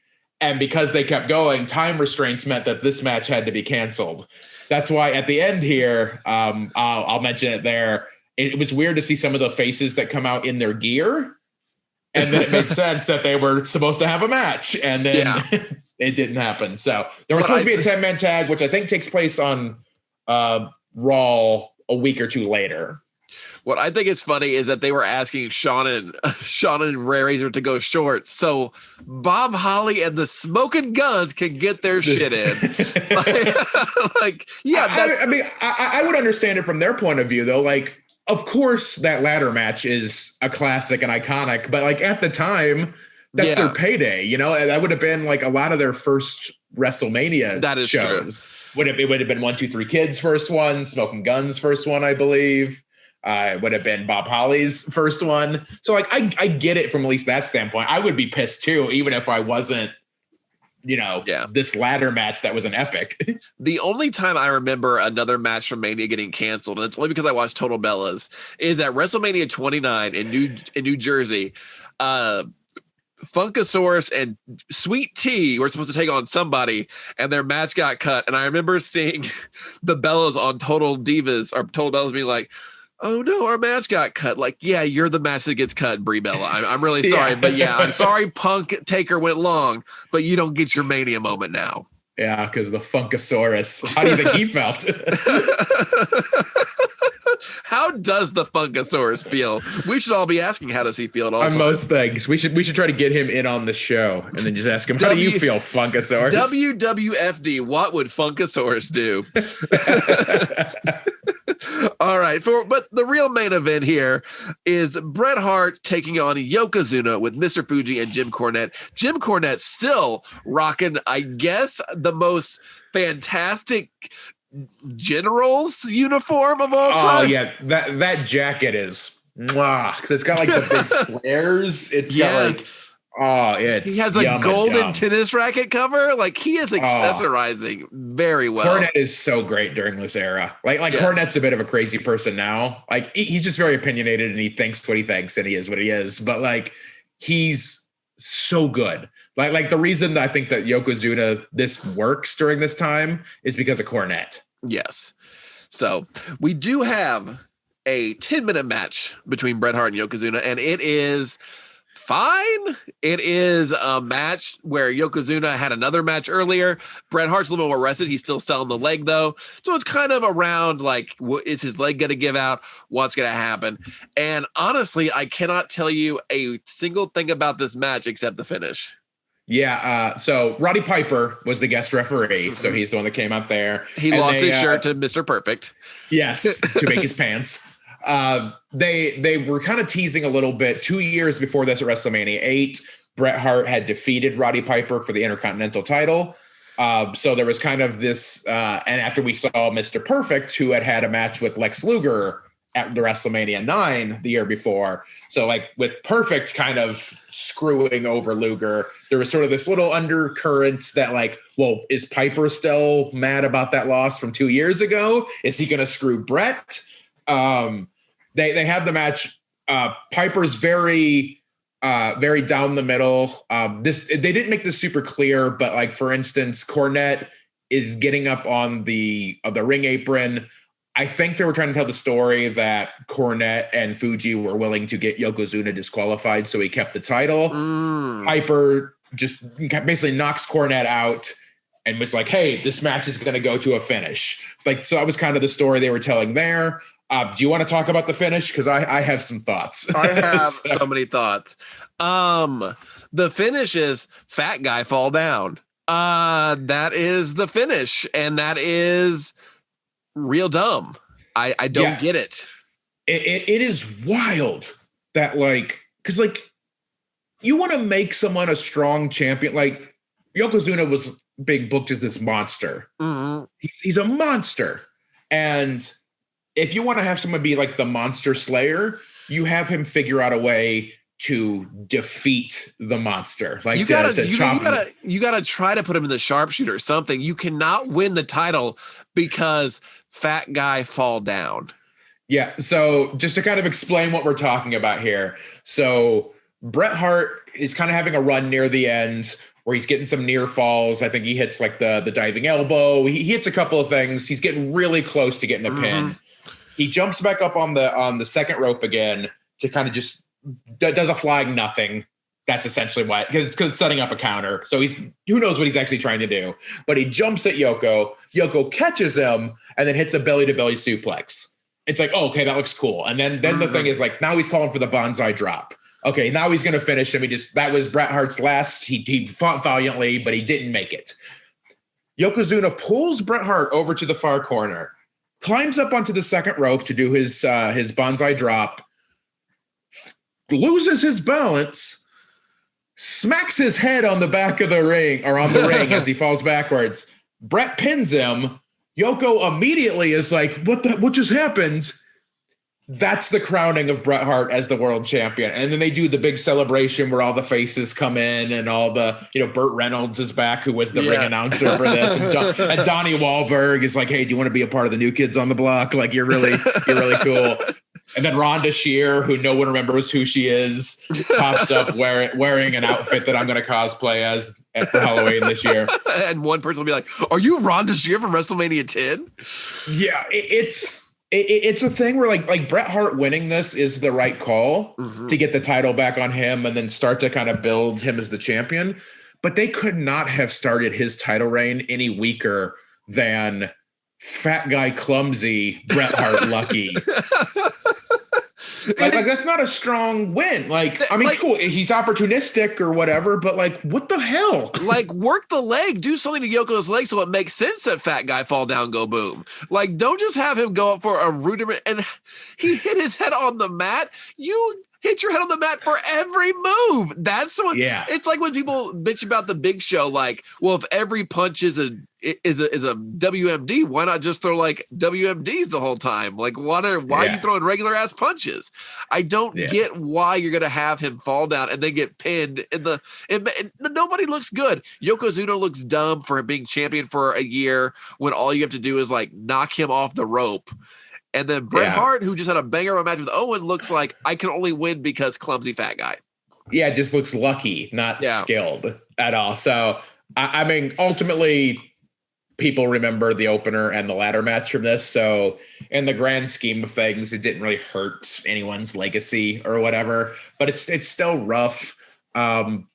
And because they kept going, time restraints meant that this match had to be canceled. That's why at the end here, I'll mention it there. It was weird to see some of the faces that come out in their gear. And then it made sense that they were supposed to have a match. And then it didn't happen. So there was supposed to be a 10-man tag, which I think takes place on Raw a week or two later. What I think is funny is that they were asking Sean and Ray Razor to go short, so Bob Holly and the Smoking Guns can get their shit in. I would understand it from their point of view, though. Like, of course, that ladder match is a classic and iconic, but like at the time, that's their payday. You know, that would have been like a lot of their first WrestleMania shows. True. It would have been 1, 2, 3 Kids first one, Smoking Guns first one, I believe. It would have been Bob Holly's first one. So like I get it from at least that standpoint. I would be pissed too, even if I wasn't, this ladder match that was an epic. The only time I remember another match from Mania getting canceled, and it's only because I watched Total Bellas, is at WrestleMania 29 in New Jersey. Funkasaurus and Sweet Tea were supposed to take on somebody, and their match got cut. And I remember seeing the Bellas on Total Divas or Total Bellas being like, "Oh no, our match got cut." Like, yeah, you're the match that gets cut, Brie Bella. I'm really sorry, but I'm sorry Punk Taker went long, but you don't get your Mania moment now. Yeah, because the Funkasaurus. How do you think he felt? How does the Funkasaurus feel? We should all be asking, how does he feel at all times? Most things. We should try to get him in on the show and then just ask him, how do you feel, Funkasaurus? WWFD, what would Funkasaurus do? All right, but the real main event here is Bret Hart taking on Yokozuna with Mr. Fuji and Jim Cornette. Jim Cornette still rocking, I guess, the most fantastic general's uniform of all time. Oh yeah, that jacket is it's got like the big flares. It's got like he has a golden tennis racket cover. Like, he is accessorizing very well. Cornette is so great during this era. Like Cornette's a bit of a crazy person now. Like he's just very opinionated and he thinks what he thinks and he is what he is. But like he's so good. Like the reason that I think that Yokozuna this works during this time is because of Cornette. Yes. So we do have a 10-minute match between Bret Hart and Yokozuna, and it is fine. It is a match where Yokozuna had another match earlier. Bret Hart's a little more rested. He's still selling the leg, though. So it's kind of around like, is his leg going to give out? What's going to happen? And honestly, I cannot tell you a single thing about this match except the finish. Yeah, so Roddy Piper was the guest referee, so he's the one that came out there. He lost his shirt to Mr. Perfect. Yes, to make his pants. They were kind of teasing a little bit. 2 years before this at WrestleMania 8, Bret Hart had defeated Roddy Piper for the Intercontinental title. So there was kind of this, and after we saw Mr. Perfect, who had a match with Lex Luger at the WrestleMania 9 the year before. So like with Perfect kind of screwing over Luger, there was sort of this little undercurrent that like, well, is Piper still mad about that loss from 2 years ago? Is he going to screw Bret? They had the match. Piper's very down the middle. They didn't make this super clear, but like, for instance, Cornette is getting up on the ring apron. I think they were trying to tell the story that Cornette and Fuji were willing to get Yokozuna disqualified, so he kept the title. Piper just basically knocks Cornette out and was like, hey, this match is going to go to a finish. Like, so that was kind of the story they were telling there. Do you want to talk about the finish? Because I have some thoughts. I have so many thoughts. The finish is fat guy fall down. That is the finish, and that is real dumb. I don't get it. It is wild that like, because like you want to make someone a strong champion. Like Yokozuna was being booked as this monster. Mm-hmm. He's a monster, and if you want to have someone be like the monster slayer, you have him figure out a way to defeat the monster. Like you gotta try to put him in the sharpshooter or something. You cannot win the title because fat guy fall down. Yeah. So just to kind of explain what we're talking about here. So Bret Hart is kind of having a run near the end where he's getting some near falls. I think he hits like the diving elbow. He hits a couple of things. He's getting really close to getting a pin. He jumps back up on the second rope again to kind of just does a flying nothing. That's essentially why, because it's setting up a counter. So who knows what he's actually trying to do. But he jumps at Yoko. Yoko catches him and then hits a belly-to-belly suplex. It's like, oh, okay, that looks cool. And then the thing is like, now he's calling for the bonsai drop. Okay, now he's going to finish him. That was Bret Hart's last. He fought valiantly, but he didn't make it. Yokozuna pulls Bret Hart over to the far corner, climbs up onto the second rope to do his bonsai drop, loses his balance, smacks his head on the back of the ring, or on the ring as he falls backwards. Bret pins him. Yoko immediately is like, what just happened? That's the crowning of Bret Hart as the world champion. And then they do the big celebration where all the faces come in and all the, Burt Reynolds is back, who was the ring announcer for this. And Donnie Wahlberg is like, hey, do you want to be a part of the New Kids on the Block? Like, you're really cool. And then Rhonda Shear, who no one remembers who she is, pops up wearing an outfit that I'm going to cosplay as for Halloween this year. And one person will be like, are you Rhonda Shear from WrestleMania 10? Yeah, it's a thing where like Bret Hart winning this is the right call to get the title back on him and then start to kind of build him as the champion. But they could not have started his title reign any weaker than fat guy clumsy Bret Hart lucky. Like that's not a strong win. Cool, he's opportunistic or whatever, but what the hell? Work the leg, do something to Yoko's leg so it makes sense that fat guy fall down, go boom. Don't just have him go up for a rudiment and he hit his head on the mat. You hit your head on the mat for every move. That's what. Yeah. It's like when people bitch about the Big Show. If every punch is a WMD, why not just throw WMDs the whole time? Why are you throwing regular ass punches? I don't get why you're gonna have him fall down and then get pinned nobody looks good. Yokozuna looks dumb for being champion for a year when all you have to do is knock him off the rope. And then Bret Hart, who just had a banger of a match with Owen, looks like I can only win because clumsy fat guy. Yeah, it just looks lucky, not skilled at all. So, I mean, ultimately, people remember the opener and the ladder match from this. So, in the grand scheme of things, it didn't really hurt anyone's legacy or whatever. But it's still rough. The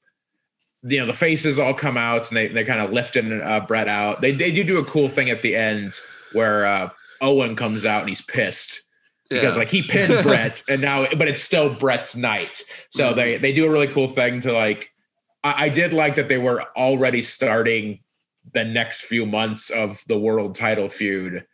faces all come out and they kind of lifting Bret out. They do a cool thing at the end where Owen comes out and he's pissed because he pinned Bret but it's still Bret's night. So they do a really cool thing to I did like that they were already starting the next few months of the world title feud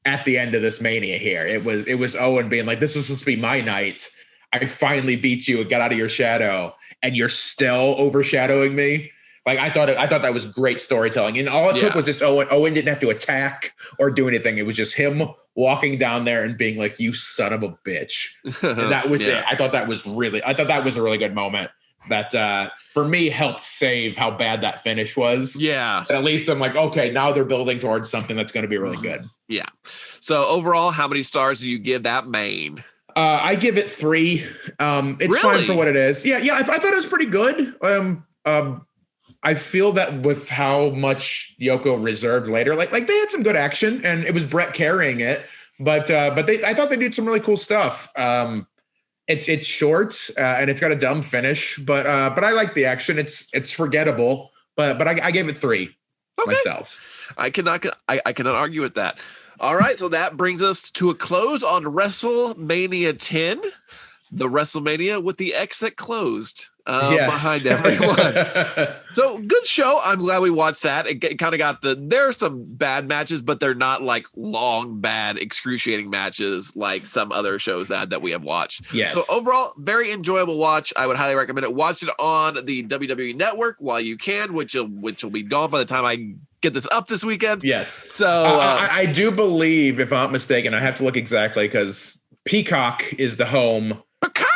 at the end of this Mania here. It was Owen being like, this is supposed to be my night. I finally beat you and got out of your shadow and you're still overshadowing me. I thought that was great storytelling. And all it took was just Owen. Owen didn't have to attack or do anything. It was just him walking down there and being like, you son of a bitch. And that was it. I thought that was a really good moment that for me helped save how bad that finish was. Yeah. At least I'm like, okay, now they're building towards something that's going to be really good. Yeah. So overall, how many stars do you give that main? I give it 3. It's fine for what it is. Yeah. I thought it was pretty good. I feel that with how much Yoko reserved later, they had some good action and it was Bret carrying it, but I thought they did some really cool stuff. It's short and it's got a dumb finish, but I like the action. It's forgettable, but I gave it 3 myself. I cannot argue with that. All right, so that brings us to a close on WrestleMania 10. The WrestleMania with the X that closed behind everyone. So good show. I'm glad we watched that. It kind of got there are some bad matches, but they're not long, bad, excruciating matches like some other shows that we have watched. Yes. So overall, very enjoyable watch. I would highly recommend it. Watch it on the WWE Network while you can, which will be gone by the time I get this up this weekend. Yes. So I do believe, if I'm not mistaken, I have to look exactly because Peacock is the home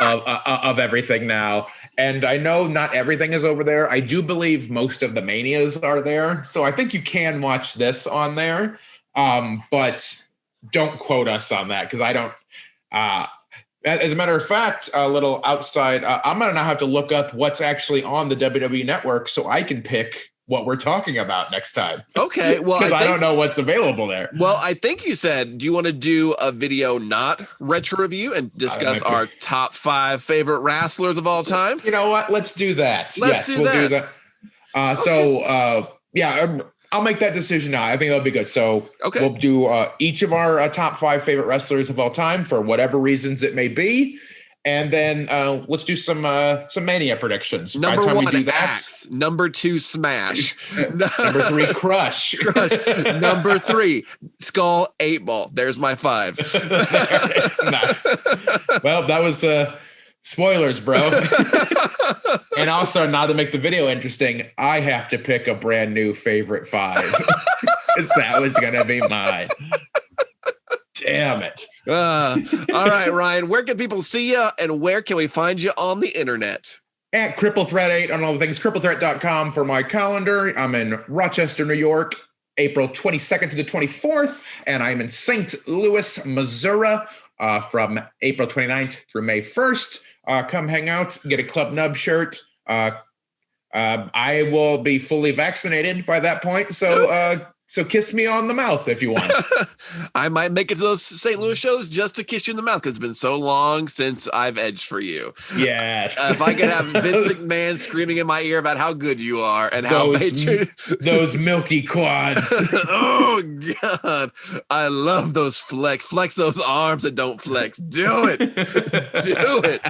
of everything now. And I know not everything is over there. I do believe most of the Manias are there. So I think you can watch this on there. But don't quote us on that because I don't As a matter of fact, a little outside, I'm going to now have to look up what's actually on the WWE Network so I can pick what we're talking about next time. Okay, well, because I don't know what's available there. Well, I think you said, do you want to do a video not retro review and discuss our top 5 favorite wrestlers of all time? You know what? Let's do that. We'll do that. So, I'll make that decision now. I think that'll be good. So we'll do each of our top 5 favorite wrestlers of all time for whatever reasons it may be. And then let's do some Mania predictions. Number 1, Axe. Number 2, Smash. Number 3, Crush. Number 3, Skull 8-Ball. There's my 5. It's nice. Well, that was spoilers, bro. And also, now to make the video interesting, I have to pick a brand new favorite 5. Because that was going to be mine. Damn it. All right, Ryan, where can people see you and where can we find you on the internet? At CrippleThreat8 on all the things, cripplethreat.com for my calendar. I'm in Rochester, New York, April 22nd to the 24th, and I'm in St. Louis, Missouri from April 29th through May 1st. Come hang out, get a Club Nub shirt. I will be fully vaccinated by that point, so kiss me on the mouth if you want. I might make it to those St. Louis shows just to kiss you in the mouth because it's been so long since I've edged for you. Yes. If I could have Vince McMahon screaming in my ear about how good you are and those milky quads. Oh, God. I love those flex. Flex those arms that don't flex. Do it. Do it.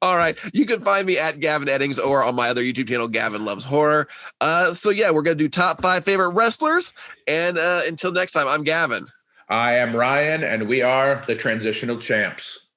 All right. You can find me at Gavin Eddings or on my other YouTube channel, Gavin Loves Horror. So, yeah, we're going to do top 5 favorite wrestlers. And until next time, I'm Gavin. I am Ryan, and we are the Transitional Champs.